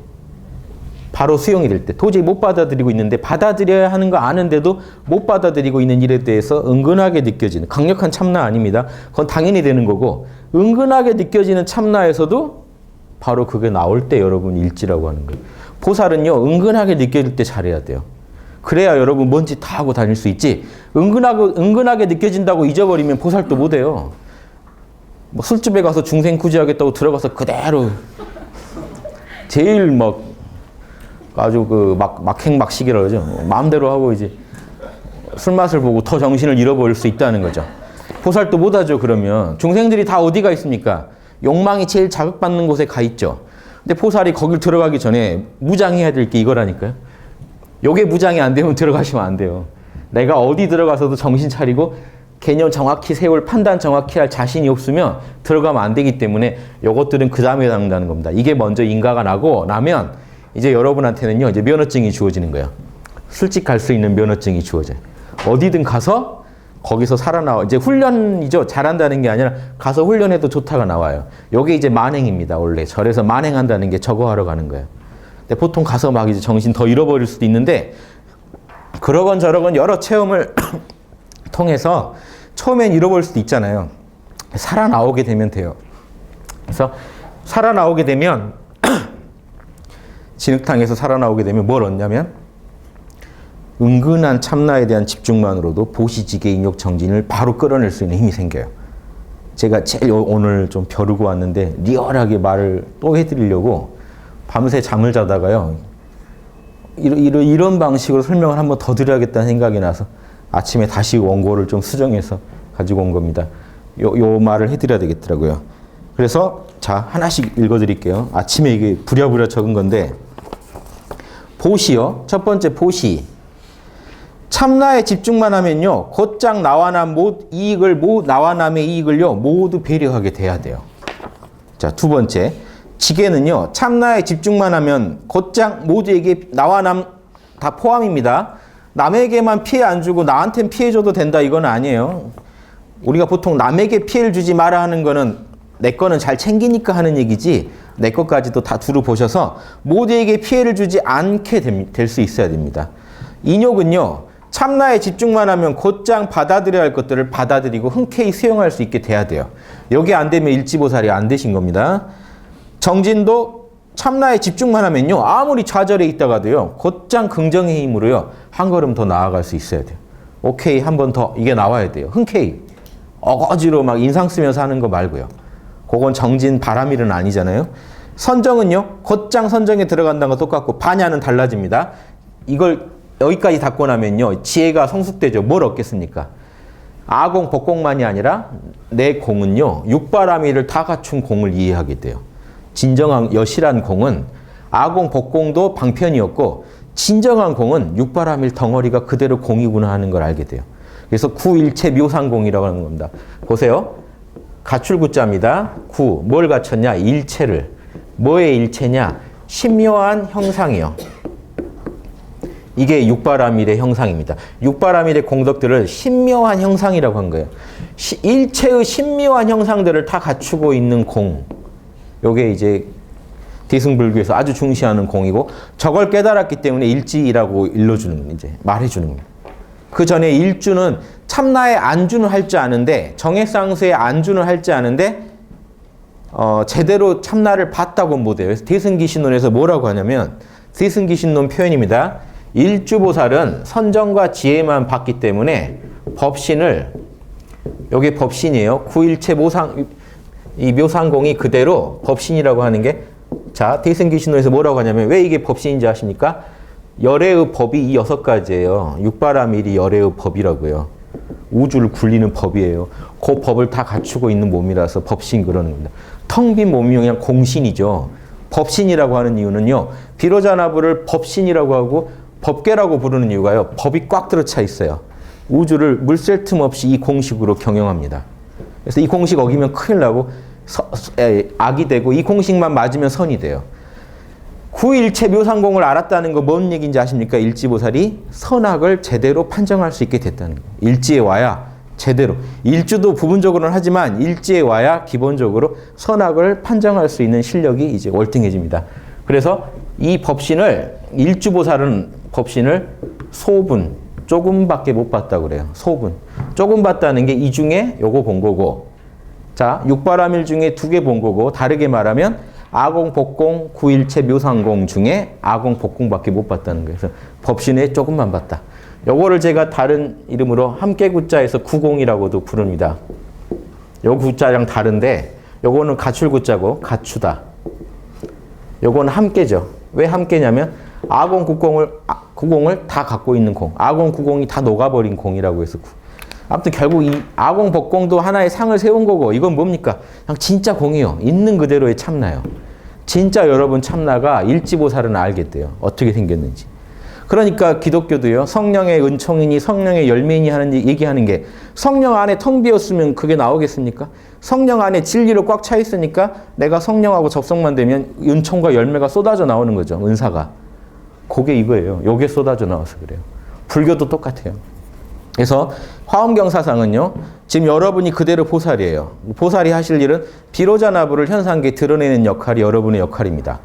바로 수용이 될 때. 도저히 못 받아들이고 있는데 받아들여야 하는 거 아는데도 못 받아들이고 있는 일에 대해서 은근하게 느껴지는, 강력한 참나 아닙니다. 그건 당연히 되는 거고, 은근하게 느껴지는 참나에서도 바로 그게 나올 때 여러분 일지라고 하는 거예요. 보살은요, 은근하게 느껴질 때 잘해야 돼요. 그래야 여러분 뭔 짓 다 하고 다닐 수 있지, 은근하게 느껴진다고 잊어버리면 보살도 못 해요. 뭐 술집에 가서 중생 구제하겠다고 들어가서 그대로 제일 막 아주 그 막행막식이라 그러죠. 마음대로 하고 이제 술맛을 보고 더 정신을 잃어버릴 수 있다는 거죠. 보살도 못하죠. 그러면 중생들이 다 어디가 있습니까? 욕망이 제일 자극받는 곳에 가 있죠. 근데 보살이 거길 들어가기 전에 무장해야 될 게 이거라니까요. 요게 무장이 안 되면 들어가시면 안 돼요. 내가 어디 들어가서도 정신 차리고 개념 정확히 세울 판단 정확히 할 자신이 없으면 들어가면 안 되기 때문에 요것들은 그 다음에 나온다는 겁니다. 이게 먼저 인가가 나고 나면 이제 여러분한테는요 이제 면허증이 주어지는 거예요. 술집 갈 수 있는 면허증이 주어져요. 어디든 가서 거기서 살아나와. 이제 훈련이죠. 잘한다는 게 아니라 가서 훈련해도 좋다가 나와요. 요게 이제 만행입니다. 원래 절에서 만행한다는 게 저거 하러 가는 거예요. 근데 보통 가서 막 이제 정신 더 잃어버릴 수도 있는데 그러건 저러건 여러 체험을 통해서 처음엔 잃어버릴 수도 있잖아요. 살아나오게 되면 돼요. 그래서 살아나오게 되면 진흙탕에서 살아나오게 되면 뭘 얻냐면 은근한 참나에 대한 집중만으로도 보시지계 인욕 정진을 바로 끌어낼 수 있는 힘이 생겨요. 제가 제일 오늘 좀 벼르고 왔는데 리얼하게 말을 또 해드리려고 밤새 잠을 자다가요. 이런 방식으로 설명을 한번 더 드려야겠다는 생각이 나서 아침에 다시 원고를 좀 수정해서 가지고 온 겁니다. 요 말을 해드려야 되겠더라고요. 그래서 자 하나씩 읽어드릴게요. 아침에 이게 부랴부랴 적은 건데 보시요. 첫 번째 보시. 참나에 집중만 하면요. 곧장 나와남 이익을 나와남의 이익을요 모두 배려하게 돼야 돼요. 자, 두 번째. 지게는요. 참나에 집중만 하면 곧장 모두에게 나와남 다 포함입니다. 남에게만 피해 안 주고 나한텐 피해 줘도 된다 이건 아니에요. 우리가 보통 남에게 피해를 주지 마라 하는 거는 내 거는 잘 챙기니까 하는 얘기지 내 것까지도 다 두루 보셔서 모두에게 피해를 주지 않게 될 수 있어야 됩니다. 인욕은요. 참나에 집중만 하면 곧장 받아들여야 할 것들을 받아들이고 흔쾌히 수용할 수 있게 돼야 돼요. 여기 안 되면 일지보살이 안 되신 겁니다. 정진도 참나에 집중만 하면요. 아무리 좌절해 있다가도요. 곧장 긍정의 힘으로요. 한 걸음 더 나아갈 수 있어야 돼요. 오케이 한 번 더 이게 나와야 돼요. 흔쾌히. 어거지로 막 인상 쓰면서 하는 거 말고요. 그건 정진 바람일은 아니잖아요. 선정은요. 곧장 선정에 들어간다는 거 똑같고 반야는 달라집니다. 이걸 여기까지 닫고 나면요. 지혜가 성숙되죠. 뭘 얻겠습니까? 아공, 법공만이 아니라 내 공은요. 육바라밀을 다 갖춘 공을 이해하게 돼요. 진정한 여실한 공은 아공, 법공도 방편이었고 진정한 공은 육바라밀 덩어리가 그대로 공이구나 하는 걸 알게 돼요. 그래서 구일체 묘상공이라고 하는 겁니다. 보세요. 갖출구자입니다. 구, 뭘 갖췄냐? 일체를. 뭐의 일체냐? 신묘한 형상이요. 이게 육바라밀의 형상입니다. 육바라밀의 공덕들을 신묘한 형상이라고 한 거예요. 일체의 신묘한 형상들을 다 갖추고 있는 공. 요게 이제 대승불교에서 아주 중시하는 공이고 저걸 깨달았기 때문에 일지라고 일러주는 이제 말해주는 거예요. 그 전에 일주는 참나의 안주는 할 줄 아는데 정해상수의 안주는 할 줄 아는데 제대로 참나를 봤다고 못해요. 그래서 대승기신론에서 뭐라고 하냐면 대승기신론 표현입니다. 일주보살은 선정과 지혜만 봤기 때문에 법신을 여기 법신이에요. 구일체 이 묘상공이 그대로 법신이라고 하는 게 자 대승기신론에서 뭐라고 하냐면 왜 이게 법신인지 아십니까? 열애의 법이 이 6가지예요. 육바라밀이 열애의 법이라고요. 우주를 굴리는 법이에요. 그 법을 다 갖추고 있는 몸이라서 법신 그러는 겁니다. 텅 빈 몸이 그냥 공신이죠. 법신이라고 하는 이유는요. 비로자나부를 법신이라고 하고 법계라고 부르는 이유가요. 법이 꽉 들어차 있어요. 우주를 물샐 틈 없이 이 공식으로 경영합니다. 그래서 이 공식 어기면 큰일 나고 악이 되고 이 공식만 맞으면 선이 돼요. 구일체 묘상공을 알았다는 거 뭔 얘기인지 아십니까? 일지보살이 선악을 제대로 판정할 수 있게 됐다는 거예요. 일지에 와야 제대로. 일주도 부분적으로는 하지만 일지에 와야 기본적으로 선악을 판정할 수 있는 실력이 이제 월등해집니다. 그래서 이 법신을 일주보살은 법신을 소분 조금밖에 못 봤다고 그래요. 소분 조금 봤다는 게 이 중에 요거 본 거고 자 육바라밀 중에 2개 본 거고 다르게 말하면 아공, 법공, 구일체, 묘상공 중에 아공, 법공밖에 못 봤다는 거예요. 그래서 법신에 조금만 봤다. 요거를 제가 다른 이름으로 함께구자에서 구공이라고도 부릅니다. 요 구자랑 다른데 요거는 갖출구자고 갖추다. 요거는 함께죠. 왜 함께냐면 아공, 구공을 다 갖고 있는 공. 아공, 구공이 다 녹아버린 공이라고 해서 아무튼 결국 이 아공, 법공도 하나의 상을 세운 거고 이건 뭡니까? 그냥 진짜 공이요. 있는 그대로의 참나요. 진짜 여러분 참나가 일지보살은 알겠대요. 어떻게 생겼는지. 그러니까 기독교도요. 성령의 은총이니 성령의 열매니 하는 얘기하는 게 성령 안에 텅 비었으면 그게 나오겠습니까? 성령 안에 진리로 꽉 차 있으니까 내가 성령하고 접속만 되면 은총과 열매가 쏟아져 나오는 거죠. 은사가. 그게 이거예요. 요게 쏟아져 나와서 그래요. 불교도 똑같아요. 그래서 화엄경 사상은요. 지금 여러분이 그대로 보살이에요. 보살이 하실 일은 비로자나부를 현상계에 드러내는 역할이 여러분의 역할입니다.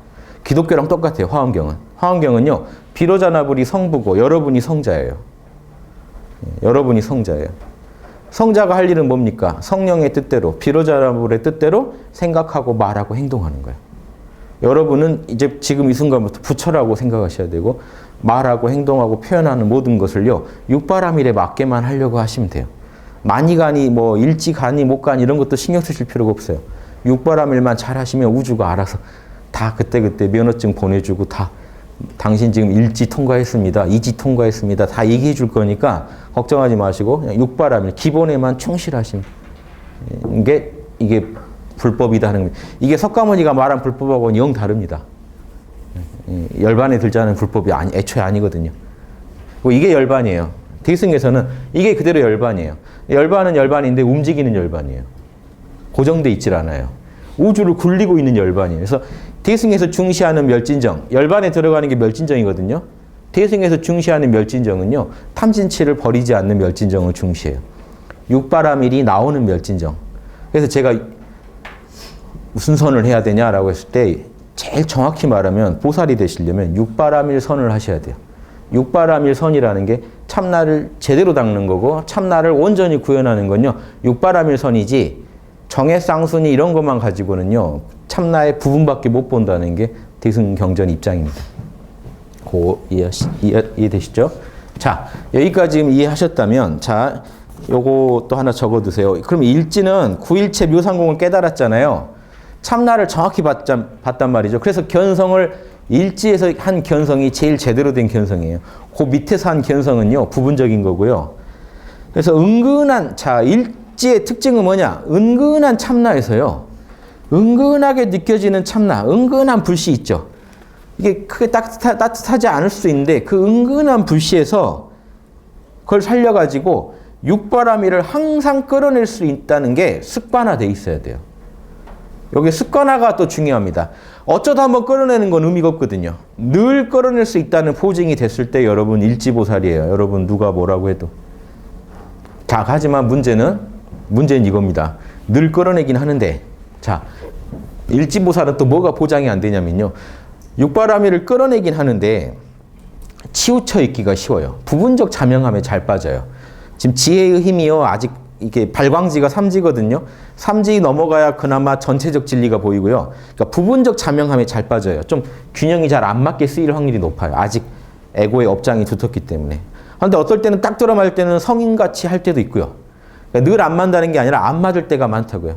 기독교랑 똑같아요. 화엄경은. 화엄경은요. 비로자나불이 성부고 여러분이 성자예요. 여러분이 성자예요. 성자가 할 일은 뭡니까? 성령의 뜻대로 비로자나불의 뜻대로 생각하고 말하고 행동하는 거예요. 여러분은 이제 지금 이 순간부터 부처라고 생각하셔야 되고 말하고 행동하고 표현하는 모든 것을요. 육바라밀에 맞게만 하려고 하시면 돼요. 많이 가니 뭐 일찍 가니 못 가니 이런 것도 신경 쓰실 필요가 없어요. 육바라밀만 잘 하시면 우주가 알아서 다 그때그때 면허증 보내주고 다 당신 지금 일지 통과했습니다. 이지 통과했습니다. 다 얘기해 줄 거니까 걱정하지 마시고 그냥 육바라밀 기본에만 충실하시면 이게 불법이다 하는 거예요. 이게 석가모니가 말한 불법하고는 영 다릅니다. 열반에 들자는 불법이 애초에 아니거든요. 이게 열반이에요. 대승에서는 이게 그대로 열반이에요. 열반은 열반인데 움직이는 열반이에요. 고정돼 있질 않아요. 우주를 굴리고 있는 열반이에요. 그래서 대승에서 중시하는 멸진정, 열반에 들어가는 게 멸진정이거든요. 대승에서 중시하는 멸진정은요. 탐진치를 버리지 않는 멸진정을 중시해요. 육바라밀이 나오는 멸진정. 그래서 제가 무슨 선을 해야 되냐라고 했을 때 제일 정확히 말하면 보살이 되시려면 육바라밀 선을 하셔야 돼요. 육바라밀 선이라는 게 참나를 제대로 닦는 거고 참나를 온전히 구현하는 건요. 육바라밀 선이지 정해쌍순이 이런 것만 가지고는요. 참나의 부분밖에 못 본다는 게 대승경전 입장입니다. 이해되시죠? 자, 여기까지 지금 이해하셨다면 자, 요거 또 하나 적어두세요. 그럼 일지는 구일체 묘상공을 깨달았잖아요. 참나를 정확히 봤단 말이죠. 그래서 견성을 일지에서 한 견성이 제일 제대로 된 견성이에요. 그 밑에서 한 견성은요. 부분적인 거고요. 그래서 은근한 자 일지의 특징은 뭐냐? 은근한 참나에서요. 은근하게 느껴지는 참나, 은근한 불씨 있죠. 이게 크게 따뜻하지 않을 수 있는데 그 은근한 불씨에서 그걸 살려가지고 육바라밀을 항상 끌어낼 수 있다는 게 습관화되어 있어야 돼요. 여기 습관화가 또 중요합니다. 어쩌다 한번 끌어내는 건 의미가 없거든요. 늘 끌어낼 수 있다는 보증이 됐을 때 여러분 일지보살이에요. 여러분 누가 뭐라고 해도. 자, 하지만 문제는 이겁니다. 늘 끌어내긴 하는데 자, 일지보살은 또 뭐가 보장이 안 되냐면요. 육바라밀을 끌어내긴 하는데 치우쳐 있기가 쉬워요. 부분적 자명함에 잘 빠져요. 지금 지혜의 힘이요. 아직 이게 발광지가 3지거든요. 3지 넘어가야 그나마 전체적 진리가 보이고요. 그러니까 부분적 자명함에 잘 빠져요. 좀 균형이 잘 안 맞게 쓰일 확률이 높아요. 아직 에고의 업장이 두텁기 때문에. 그런데 어떨 때는 딱 들어맞을 때는 성인같이 할 때도 있고요. 그러니까 늘 안 맞다는 게 아니라 안 맞을 때가 많다고요.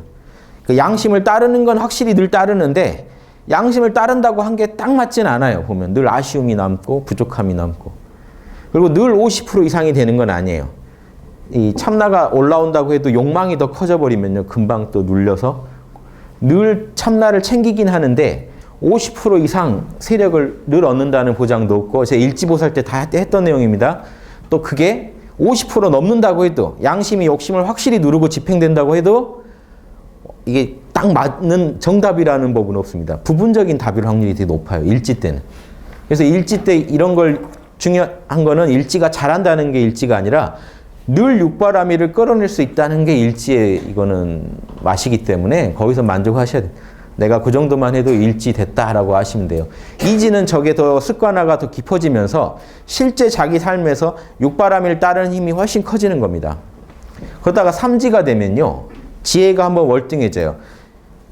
그러니까 양심을 따르는 건 확실히 늘 따르는데 양심을 따른다고 한 게 딱 맞진 않아요. 보면 늘 아쉬움이 남고 부족함이 남고. 그리고 늘 50% 이상이 되는 건 아니에요. 이 참나가 올라온다고 해도 욕망이 더 커져버리면요. 금방 또 눌려서 늘 참나를 챙기긴 하는데 50% 이상 세력을 늘 얻는다는 보장도 없고 제가 일지보살 때 다 했던 내용입니다. 또 그게 50% 넘는다고 해도 양심이 욕심을 확실히 누르고 집행된다고 해도 이게 딱 맞는 정답이라는 법은 없습니다. 부분적인 답일 확률이 되게 높아요. 일지 때는. 그래서 일지 때 이런 걸 중요한 거는 일지가 잘한다는 게 일지가 아니라 늘 육바라밀을 끌어낼 수 있다는 게 일지의 이거는 맛이기 때문에 거기서 만족하셔야 돼요. 내가 그 정도만 해도 일지 됐다라고 하시면 돼요. 이지는 저게 더 습관화가 더 깊어지면서 실제 자기 삶에서 육바라밀 따르는 힘이 훨씬 커지는 겁니다. 그러다가 삼지가 되면요. 지혜가 한번 월등해져요.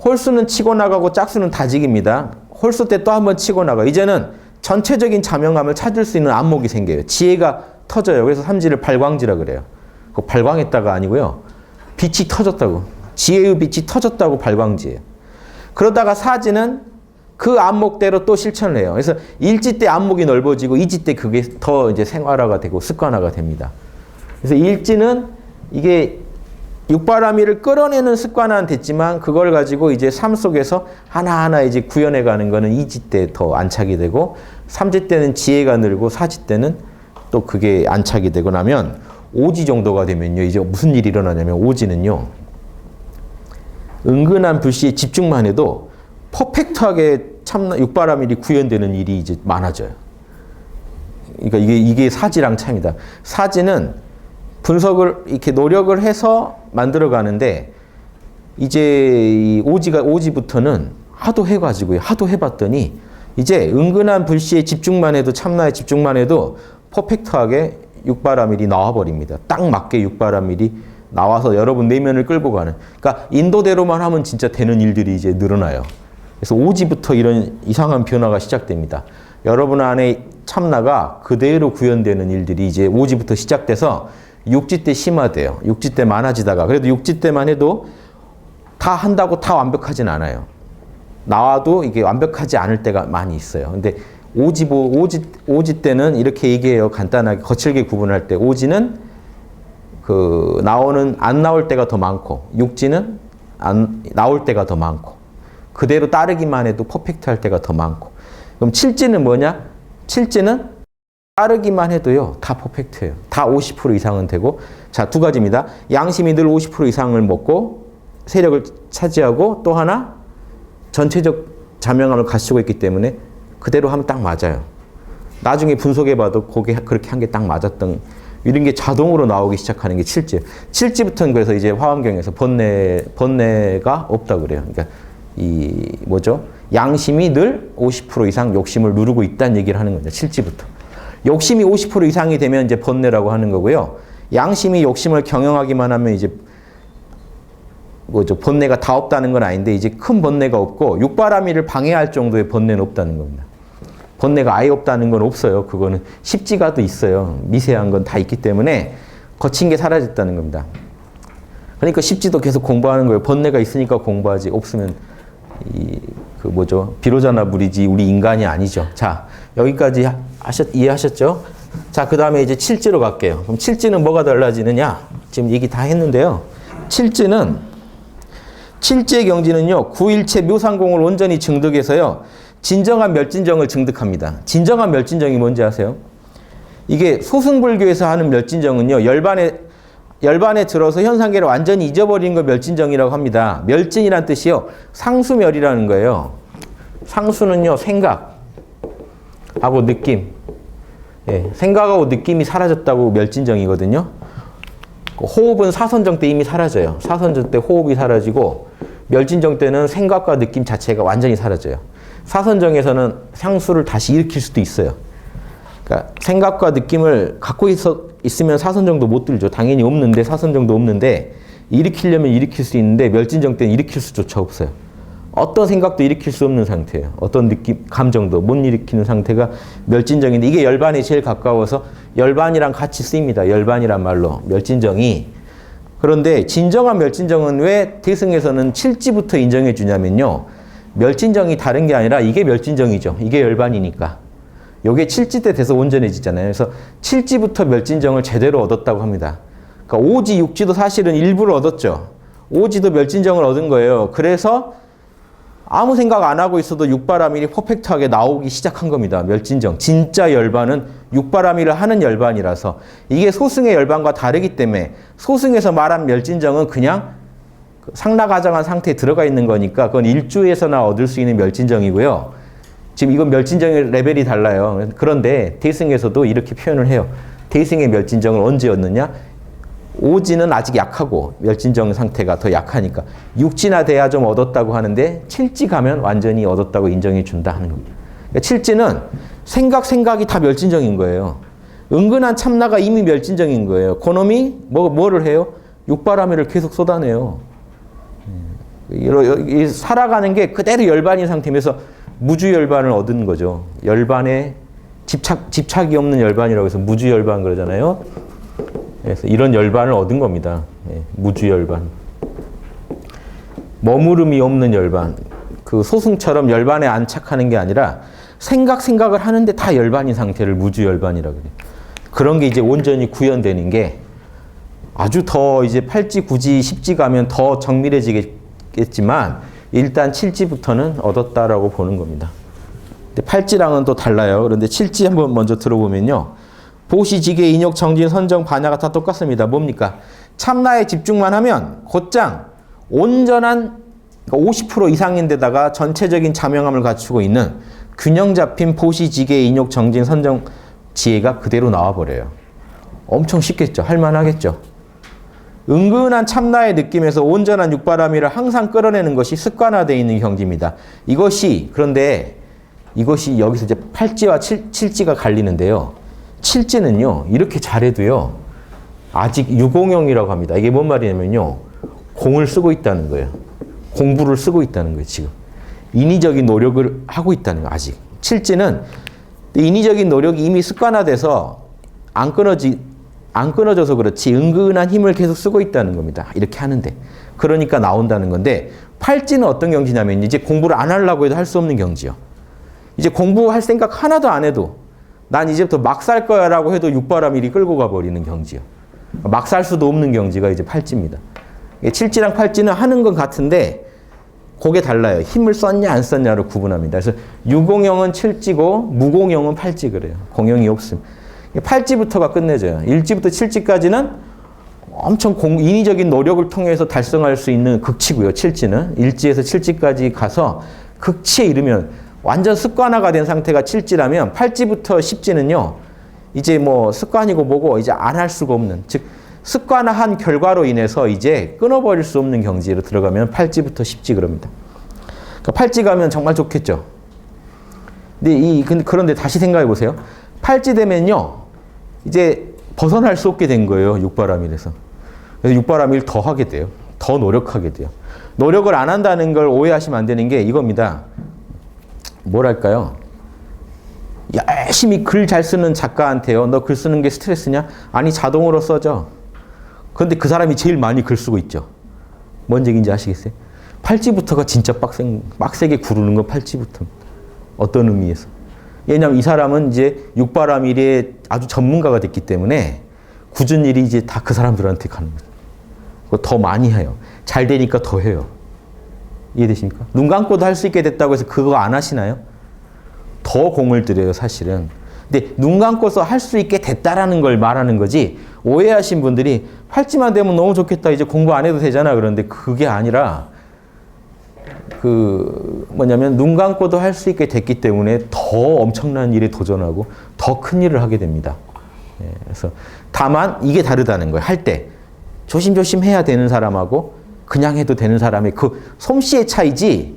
홀수는 치고 나가고 짝수는 다지기입니다. 홀수 때 또 한번 치고 나가. 이제는 전체적인 자명함을 찾을 수 있는 안목이 생겨요. 지혜가 터져요. 그래서 삼지를 발광지라 그래요. 그 발광했다가 아니고요. 빛이 터졌다고. 지혜의 빛이 터졌다고 발광지예요. 그러다가 사지는 그 안목대로 또 실천을 해요. 그래서 일지 때 안목이 넓어지고 이지 때 그게 더 이제 생활화가 되고 습관화가 됩니다. 그래서 일지는 이게 육바라밀을 끌어내는 습관은 됐지만 그걸 가지고 이제 삶 속에서 하나하나 이제 구현해 가는 거는 이지 때 더 안착이 되고 삼지 때는 지혜가 늘고 사지 때는 또 그게 안착이 되고 나면 오지 정도가 되면요. 이제 무슨 일이 일어나냐면 오지는요. 은근한 불씨에 집중만 해도 퍼펙트하게 참나 육바라밀이 구현되는 일이 이제 많아져요. 그러니까 이게 사지랑 참이다. 사지는 분석을 이렇게 노력을 해서 만들어 가는데 이제 이 오지부터는 하도 해가지고요. 하도 해봤더니 이제 은근한 불씨에 집중만 해도 참나에 집중만 해도 퍼펙트하게 육바라밀이 나와버립니다. 딱 맞게 육바라밀이 나와서 여러분 내면을 끌고 가는. 그러니까 인도대로만 하면 진짜 되는 일들이 이제 늘어나요. 그래서 오지부터 이런 이상한 변화가 시작됩니다. 여러분 안에 참나가 그대로 구현되는 일들이 이제 오지부터 시작돼서 육지 때 심화돼요. 육지 때 많아지다가 그래도 육지 때만 해도 다 한다고 다 완벽하진 않아요. 나와도 이게 완벽하지 않을 때가 많이 있어요. 근데 오지 때는 이렇게 얘기해요. 간단하게 거칠게 구분할 때 오지는 그 안 나올 때가 더 많고 육지는 안 나올 때가 더 많고 그대로 따르기만 해도 퍼펙트할 때가 더 많고. 그럼 칠지는 뭐냐? 칠지는 따르기만 해도요 다 퍼펙트해요. 다 50% 이상은 되고. 자, 두 가지입니다. 양심이 늘 50% 이상을 먹고 세력을 차지하고 또 하나 전체적 자명함을 갖추고 있기 때문에 그대로 하면 딱 맞아요. 나중에 분석해봐도 그렇게 한 게 딱 맞았던 이런 게 자동으로 나오기 시작하는 게 칠지. 칠지부터는 그래서 이제 화엄경에서 번뇌가 없다 그래요. 그러니까 이 뭐죠? 양심이 늘 50% 이상 욕심을 누르고 있다는 얘기를 하는 거죠. 칠지부터. 욕심이 50% 이상이 되면 이제 번뇌라고 하는 거고요. 양심이 욕심을 경영하기만 하면 이제 뭐죠? 번뇌가 다 없다는 건 아닌데 이제 큰 번뇌가 없고 육바라밀을 방해할 정도의 번뇌는 없다는 겁니다. 번뇌가 아예 없다는 건 없어요. 그거는 십지가도 있어요. 미세한 건 다 있기 때문에 거친 게 사라졌다는 겁니다. 그러니까 십지도 계속 공부하는 거예요. 번뇌가 있으니까 공부하지. 없으면 그 뭐죠? 비로자나 무리지 우리 인간이 아니죠. 자, 여기까지 이해하셨죠? 자, 그 다음에 이제 칠지로 갈게요. 그럼 칠지는 뭐가 달라지느냐? 지금 얘기 다 했는데요. 칠지의 경지는요. 구일체 묘상공을 온전히 증득해서요. 진정한 멸진정을 증득합니다. 진정한 멸진정이 뭔지 아세요? 이게 소승불교에서 하는 멸진정은요. 열반에 들어서 현상계를 완전히 잊어버리는 걸 멸진정이라고 합니다. 멸진이란 뜻이요. 상수멸이라는 거예요. 상수는요. 생각하고 느낌. 예, 생각하고 느낌이 사라졌다고 멸진정이거든요. 호흡은 사선정 때 이미 사라져요. 사선정 때 호흡이 사라지고 멸진정 때는 생각과 느낌 자체가 완전히 사라져요. 사선정에서는 상수를 다시 일으킬 수도 있어요. 그러니까 생각과 느낌을 갖고 있으면 사선정도 못 들죠. 당연히 없는데 사선정도 없는데 일으키려면 일으킬 수 있는데 멸진정 때는 일으킬 수조차 없어요. 어떤 생각도 일으킬 수 없는 상태예요. 어떤 느낌, 감정도 못 일으키는 상태가 멸진정인데 이게 열반에 제일 가까워서 열반이랑 같이 쓰입니다. 열반이란 말로 멸진정이. 그런데 진정한 멸진정은 왜 대승에서는 칠지부터 인정해 주냐면요. 멸진정이 다른 게 아니라 이게 멸진정이죠. 이게 열반이니까. 요게 칠지 때 돼서 온전해지잖아요. 그래서 칠지부터 멸진정을 제대로 얻었다고 합니다. 그러니까 오지, 육지도 사실은 일부러 얻었죠. 오지도 멸진정을 얻은 거예요. 그래서 아무 생각 안 하고 있어도 육바라밀이 퍼펙트하게 나오기 시작한 겁니다. 멸진정. 진짜 열반은 육바라밀을 하는 열반이라서 이게 소승의 열반과 다르기 때문에 소승에서 말한 멸진정은 그냥 상나가정한 상태에 들어가 있는 거니까 그건 일주에서나 얻을 수 있는 멸진정이고요. 지금 이건 멸진정의 레벨이 달라요. 그런데 대승에서도 이렇게 표현을 해요. 대승의 멸진정을 언제 얻느냐? 오지는 아직 약하고 멸진정 상태가 더 약하니까 육지나 돼야 좀 얻었다고 하는데 칠지 가면 완전히 얻었다고 인정해 준다 하는 겁니다. 그러니까 칠지는 생각이 다 멸진정인 거예요. 은근한 참나가 이미 멸진정인 거예요. 그놈이 뭐를 해요? 육바라밀을 계속 쏟아내요. 살아가는 게 그대로 열반인 상태면서 무주열반을 얻은 거죠. 열반에 집착이 없는 열반이라고 해서 무주열반 그러잖아요. 그래서 이런 열반을 얻은 겁니다. 무주열반. 머무름이 없는 열반. 그 소승처럼 열반에 안착하는 게 아니라 생각을 하는데 다 열반인 상태를 무주열반이라고 그래요. 그런 게 이제 온전히 구현되는 게 아주 더 이제 8지, 9지, 10지 가면 더 정밀해지겠지만 일단 7지부터는 얻었다라고 보는 겁니다. 근데 8지랑은 또 달라요. 그런데 7지 한번 먼저 들어보면요. 보시, 지계, 인욕, 정진, 선정, 반야가 다 똑같습니다. 뭡니까? 참나에 집중만 하면 곧장 온전한 50% 이상인데다가 전체적인 자명함을 갖추고 있는 균형 잡힌 보시, 지계, 인욕, 정진, 선정 지혜가 그대로 나와버려요. 엄청 쉽겠죠. 할만하겠죠. 은근한 참나의 느낌에서 온전한 육바라밀을 항상 끌어내는 것이 습관화되어 있는 경지입니다. 그런데 이것이 여기서 이제 8지와 7지가 갈리는데요. 7지는요, 이렇게 잘해도요, 아직 유공형이라고 합니다. 이게 뭔 말이냐면요, 공을 쓰고 있다는 거예요. 공부를 쓰고 있다는 거예요, 지금. 인위적인 노력을 하고 있다는 거예요, 아직. 7지는 인위적인 노력이 이미 습관화돼서 안 끊어져서 그렇지 은근한 힘을 계속 쓰고 있다는 겁니다. 이렇게 하는데. 그러니까 나온다는 건데 8지는 어떤 경지냐면 이제 공부를 안 하려고 해도 할 수 없는 경지요. 이제 공부할 생각 하나도 안 해도 난 이제부터 막 살 거야 라고 해도 육바라밀이 끌고 가버리는 경지요. 막 살 수도 없는 경지가 이제 8지입니다. 7지랑 8지는 하는 건 같은데 그게 달라요. 힘을 썼냐 안 썼냐로 구분합니다. 그래서 유공형은 7지고 무공형은 8지 그래요. 공형이 없음. 8지부터가 끝내줘요. 1지부터 7지까지는 엄청 인위적인 노력을 통해서 달성할 수 있는 극치고요. 7지는 1지에서 7지까지 가서 극치에 이르면 완전 습관화가 된 상태가 7지라면 8지부터 10지는요. 이제 뭐 습관이고 뭐고 이제 안 할 수가 없는, 즉 습관화한 결과로 인해서 이제 끊어버릴 수 없는 경지로 들어가면 8지부터 10지 그럽니다. 그러니까 8지 가면 정말 좋겠죠. 그런데 다시 생각해 보세요. 8지 되면요, 이제 벗어날 수 없게 된 거예요. 육바라밀에서. 그래서 육바라밀 더 하게 돼요. 더 노력하게 돼요. 노력을 안 한다는 걸 오해하시면 안 되는 게 이겁니다. 뭐랄까요? 열심히 글 잘 쓰는 작가한테요. 너 글 쓰는 게 스트레스냐? 아니, 자동으로 써져. 그런데 그 사람이 제일 많이 글 쓰고 있죠. 뭔 얘기인지 아시겠어요? 8지부터가 진짜 빡세게 구르는 건 8지부터. 어떤 의미에서? 왜냐하면 이 사람은 이제 육바라밀의 아주 전문가가 됐기 때문에 굳은 일이 이제 다 그 사람들한테 가는 거죠. 더 많이 해요. 잘 되니까 더 해요. 이해되십니까? 눈 감고도 할 수 있게 됐다고 해서 그거 안 하시나요? 더 공을 들여요, 사실은. 근데 눈 감고서 할 수 있게 됐다라는 걸 말하는 거지, 오해하신 분들이 8지만 되면 너무 좋겠다, 이제 공부 안 해도 되잖아. 그런데 그게 아니라 뭐냐면 눈 감고도 할 수 있게 됐기 때문에 더 엄청난 일에 도전하고 더 큰 일을 하게 됩니다. 그래서 다만 이게 다르다는 거예요. 할 때 조심조심 해야 되는 사람하고 그냥 해도 되는 사람의 그 솜씨의 차이지,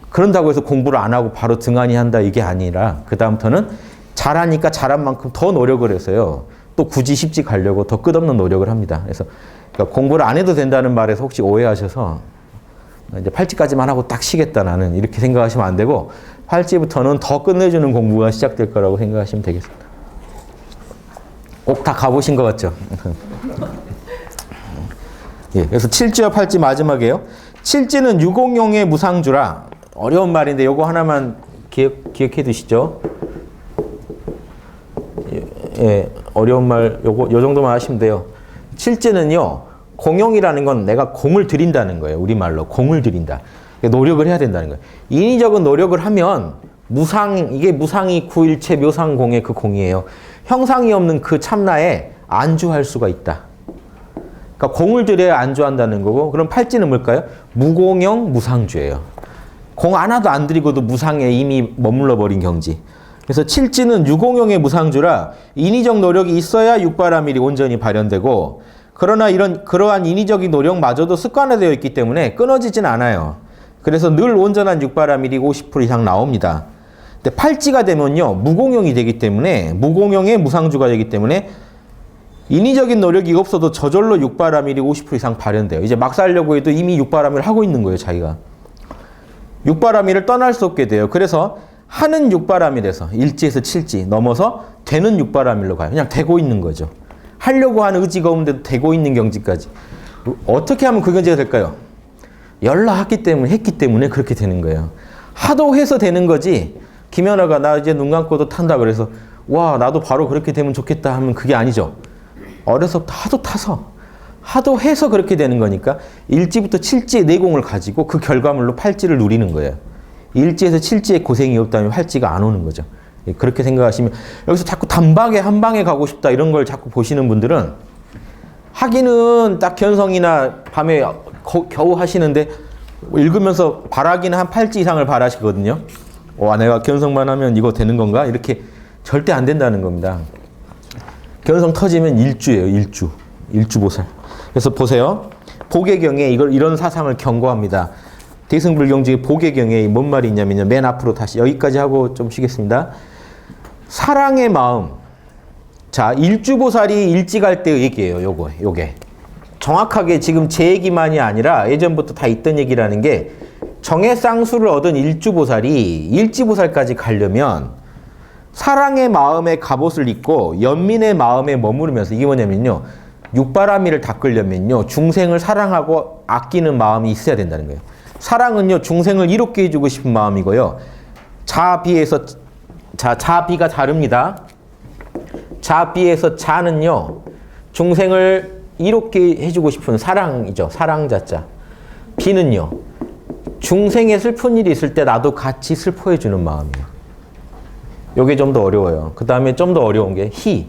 그런다고 해서 공부를 안 하고 바로 등한히 한다 이게 아니라 그 다음부터는 잘하니까 잘한 만큼 더 노력을 해서요. 또 굳이 10지 가려고 더 끝없는 노력을 합니다. 그래서 그러니까 공부를 안 해도 된다는 말에서 혹시 오해하셔서 이제 8지까지만 하고 딱 쉬겠다 나는 이렇게 생각하시면 안 되고 8지부터는 더 끝내주는 공부가 시작될 거라고 생각하시면 되겠습니다. 꼭 다 가보신 것 같죠? 예, 그래서 7지와 8지 마지막이에요. 7지는 유공용의 무상주라. 어려운 말인데 요거 하나만 기억해 두시죠. 예, 어려운 말 요 정도만 하시면 돼요. 7지는요. 공용이라는 건 내가 공을 들인다는 거예요. 우리말로 공을 들인다. 노력을 해야 된다는 거예요. 인위적인 노력을 하면 이게 무상이 구일체 묘상공의 그 공이에요. 형상이 없는 그 참나에 안주할 수가 있다. 그러니까 공을 들여야 안주한다는 거고, 그럼 8지는 뭘까요? 무공용 무상주예요. 공 하나도 안 들이고도 무상에 이미 머물러 버린 경지. 그래서 7지는 유공용의 무상주라 인위적 노력이 있어야 육바라밀이 온전히 발현되고, 그러나 그러한 인위적인 노력마저도 습관화되어 있기 때문에 끊어지진 않아요. 그래서 늘 온전한 육바라밀이 50% 이상 나옵니다. 근데 8지가 되면요, 무공용이 되기 때문에, 무공용의 무상주가 되기 때문에 인위적인 노력이 없어도 저절로 육바라밀이 50% 이상 발현돼요. 이제 막 살려고 해도 이미 육바라밀을 하고 있는 거예요, 자기가. 육바라밀을 떠날 수 없게 돼요. 그래서 하는 육바라밀에서 1지에서 7지 넘어서 되는 육바라밀로 가요. 그냥 되고 있는 거죠. 하려고 하는 의지가 없는데도 되고 있는 경지까지. 어떻게 하면 그 경지가 될까요? 했기 때문에 그렇게 되는 거예요. 하도 해서 되는 거지, 김연아가 나 이제 눈 감고도 탄다 그래서 와 나도 바로 그렇게 되면 좋겠다 하면 그게 아니죠. 어려서부터 하도 타서 하도 해서 그렇게 되는 거니까 일지부터 칠지의 내공을 가지고 그 결과물로 팔지를 누리는 거예요. 일지에서 칠지의 고생이 없다면 활지가 안 오는 거죠. 그렇게 생각하시면 여기서 자꾸 단방에 한 방에 가고 싶다 이런 걸 자꾸 보시는 분들은 하기는 딱 견성이나 밤에 겨우 하시는데 읽으면서 바라기는 한 8지 이상을 바라시거든요. 와, 내가 견성만 하면 이거 되는 건가? 이렇게 절대 안 된다는 겁니다. 견성 터지면 일주예요. 일주보살. 그래서 보세요. 보계경에 이런 사상을 경고합니다. 대승불경지의 보계경에 뭔 말이 있냐면요. 맨 앞으로 다시 여기까지 하고 좀 쉬겠습니다. 사랑의 마음. 자, 일주보살이 일찍할 때 얘기예요. 요게. 정확하게 지금 제 얘기만이 아니라 예전부터 다 있던 얘기라는 게 정해쌍수를 얻은 일주보살이 일지보살까지 가려면 사랑의 마음에 갑옷을 입고 연민의 마음에 머무르면서 이게 뭐냐면요. 육바라밀을 닦으려면요. 중생을 사랑하고 아끼는 마음이 있어야 된다는 거예요. 사랑은요. 중생을 이롭게 해주고 싶은 마음이고요. 자비가 다릅니다. 자비에서 자는요. 중생을 이롭게 해주고 싶은 사랑이죠. 사랑자자. 비는요. 중생의 슬픈 일이 있을 때 나도 같이 슬퍼해주는 마음이에요. 요게 좀 더 어려워요. 그 다음에 좀 더 어려운 게 희.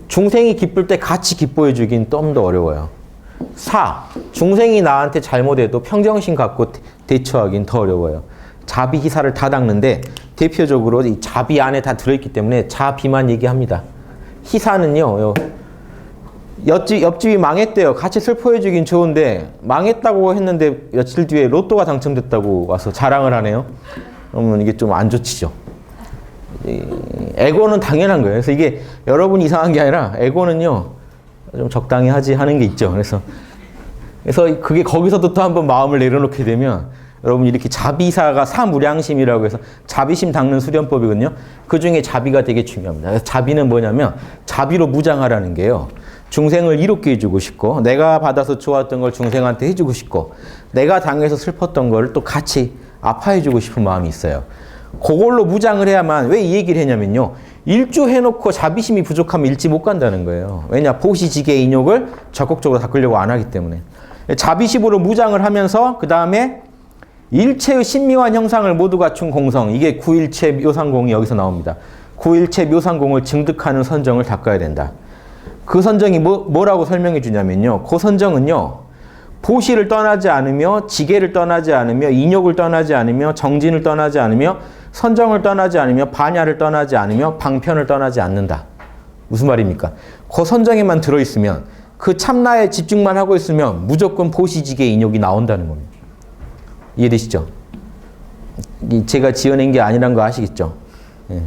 중생이 기쁠 때 같이 기뻐해주긴 좀 더 어려워요. 사. 중생이 나한테 잘못해도 평정심 갖고 대처하긴 더 어려워요. 자비, 희사를 다 닦는데 대표적으로 이 자비 안에 다 들어있기 때문에 자비만 얘기합니다. 희사는요. 옆집이 망했대요. 같이 슬퍼해주긴 좋은데 망했다고 했는데 며칠 뒤에 로또가 당첨됐다고 와서 자랑을 하네요. 그러면 이게 좀 안 좋지죠. 에고는 당연한 거예요. 그래서 이게 여러분 이상한 게 아니라 에고는요. 좀 적당히 하지 하는 게 있죠. 그래서 그게 거기서도 또 한번 마음을 내려놓게 되면 여러분 이렇게 자비사가 사무량심이라고 해서 자비심 닦는 수련법이거든요. 그 중에 자비가 되게 중요합니다. 그래서 자비는 뭐냐면 자비로 무장하라는 게요. 중생을 이롭게 해주고 싶고 내가 받아서 좋았던 걸 중생한테 해주고 싶고 내가 당해서 슬펐던 걸 또 같이 아파해주고 싶은 마음이 있어요. 그걸로 무장을 해야만 왜 이 얘기를 했냐면요. 일주 해놓고 자비심이 부족하면 일지 못 간다는 거예요. 왜냐? 보시지계 인욕을 적극적으로 닦으려고 안 하기 때문에. 자비심으로 무장을 하면서 그 다음에 일체의 신묘한 형상을 모두 갖춘 공성. 이게 구일체 묘상공이 여기서 나옵니다. 구일체 묘상공을 증득하는 선정을 닦아야 된다. 그 선정이 뭐라고 설명해 주냐면요. 그 선정은요. 보시를 떠나지 않으며 지계를 떠나지 않으며 인욕을 떠나지 않으며 정진을 떠나지 않으며 선정을 떠나지 않으며 반야를 떠나지 않으며 방편을 떠나지 않는다. 무슨 말입니까? 그 선정에만 들어있으면 그 참나에 집중만 하고 있으면 무조건 보시지계 인욕이 나온다는 겁니다. 이해되시죠? 제가 지어낸 게 아니란 거 아시겠죠? 예.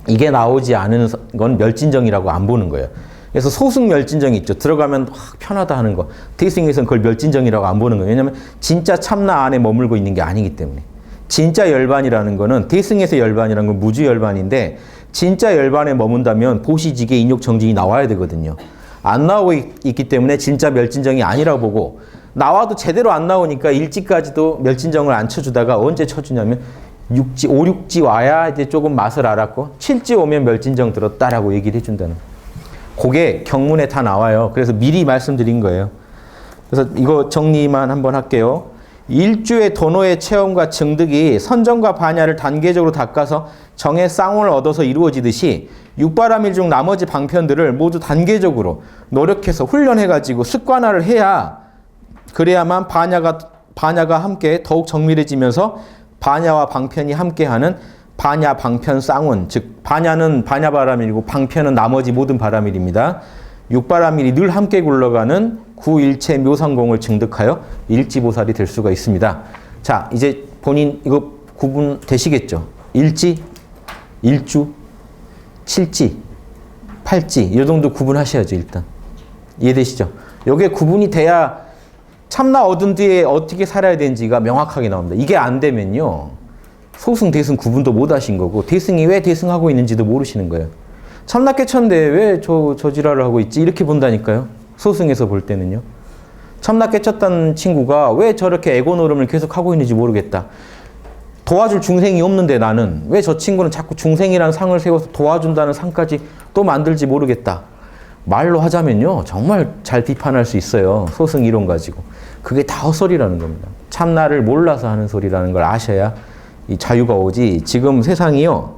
이게 나오지 않은 건 멸진정이라고 안 보는 거예요. 그래서 소승멸진정이 있죠. 들어가면 편하다 하는 거. 대승에서는 그걸 멸진정이라고 안 보는 거예요. 왜냐하면 진짜 참나 안에 머물고 있는 게 아니기 때문에. 진짜 열반이라는 거는 대승에서 열반이라는 건 무주열반인데 진짜 열반에 머문다면 보시지계 인욕 정진이 나와야 되거든요. 안 나오고 있기 때문에 진짜 멸진정이 아니라고 보고 나와도 제대로 안 나오니까 일지까지도 멸진정을 안 쳐주다가 언제 쳐주냐면 6지, 5, 6지 와야 이제 조금 맛을 알았고 7지 오면 멸진정 들었다라고 얘기를 해준다는 거예요. 그게 경문에 다 나와요. 그래서 미리 말씀드린 거예요. 그래서 이거 정리만 한번 할게요. 일주의 도노의 체험과 증득이 선정과 반야를 단계적으로 닦아서 정의 쌍원을 얻어서 이루어지듯이 육바라밀 중 나머지 방편들을 모두 단계적으로 노력해서 훈련해가지고 습관화를 해야 그래야만 반야가 함께 더욱 정밀해지면서 반야와 방편이 함께하는 반야, 방편, 쌍운, 즉 반야는 반야바라밀이고 방편은 나머지 모든 바라밀입니다. 육바라밀이 늘 함께 굴러가는 구일체 묘상공을 증득하여 일지보살이 될 수가 있습니다. 자, 이제 본인 이거 구분 되시겠죠? 일지, 일주, 칠지, 팔지 이 정도 구분하셔야죠. 일단 이해되시죠? 이게 구분이 돼야 참나 얻은 뒤에 어떻게 살아야 되는지가 명확하게 나옵니다. 이게 안 되면요. 소승, 대승 구분도 못 하신 거고 대승이 왜 대승하고 있는지도 모르시는 거예요. 참나 깨쳤는데 왜 저 지랄을 하고 있지? 이렇게 본다니까요. 소승에서 볼 때는요. 참나 깨쳤다는 친구가 왜 저렇게 에고 노름을 계속 하고 있는지 모르겠다. 도와줄 중생이 없는데 나는 왜 저 친구는 자꾸 중생이라는 상을 세워서 도와준다는 상까지 또 만들지 모르겠다. 말로 하자면요. 정말 잘 비판할 수 있어요. 소승 이론 가지고. 그게 다 헛소리라는 겁니다. 참나를 몰라서 하는 소리라는 걸 아셔야 이 자유가 오지. 지금 세상이요.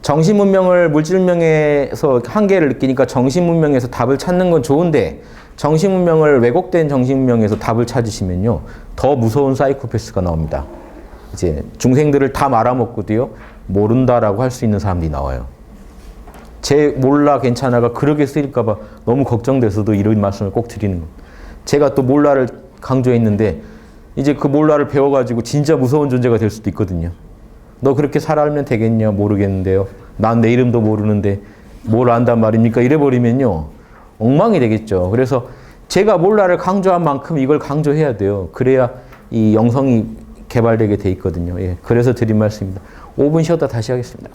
정신문명을 물질문명에서 한계를 느끼니까 정신문명에서 답을 찾는 건 좋은데 정신문명을 왜곡된 정신문명에서 답을 찾으시면요. 더 무서운 사이코패스가 나옵니다. 이제 중생들을 다 말아먹고도요. 모른다라고 할 수 있는 사람들이 나와요. 제 몰라 괜찮아가 그렇게 쓰일까 봐 너무 걱정돼서도 이런 말씀을 꼭 드리는 겁니다. 제가 또 몰라를 강조했는데 이제 그 몰라를 배워가지고 진짜 무서운 존재가 될 수도 있거든요. 너 그렇게 살아면 되겠냐? 모르겠는데요. 난 내 이름도 모르는데 뭘 안단 말입니까? 이래버리면요. 엉망이 되겠죠. 그래서 제가 몰라를 강조한 만큼 이걸 강조해야 돼요. 그래야 이 영성이 개발되게 돼 있거든요. 예, 그래서 드린 말씀입니다. 5분 쉬었다 다시 하겠습니다.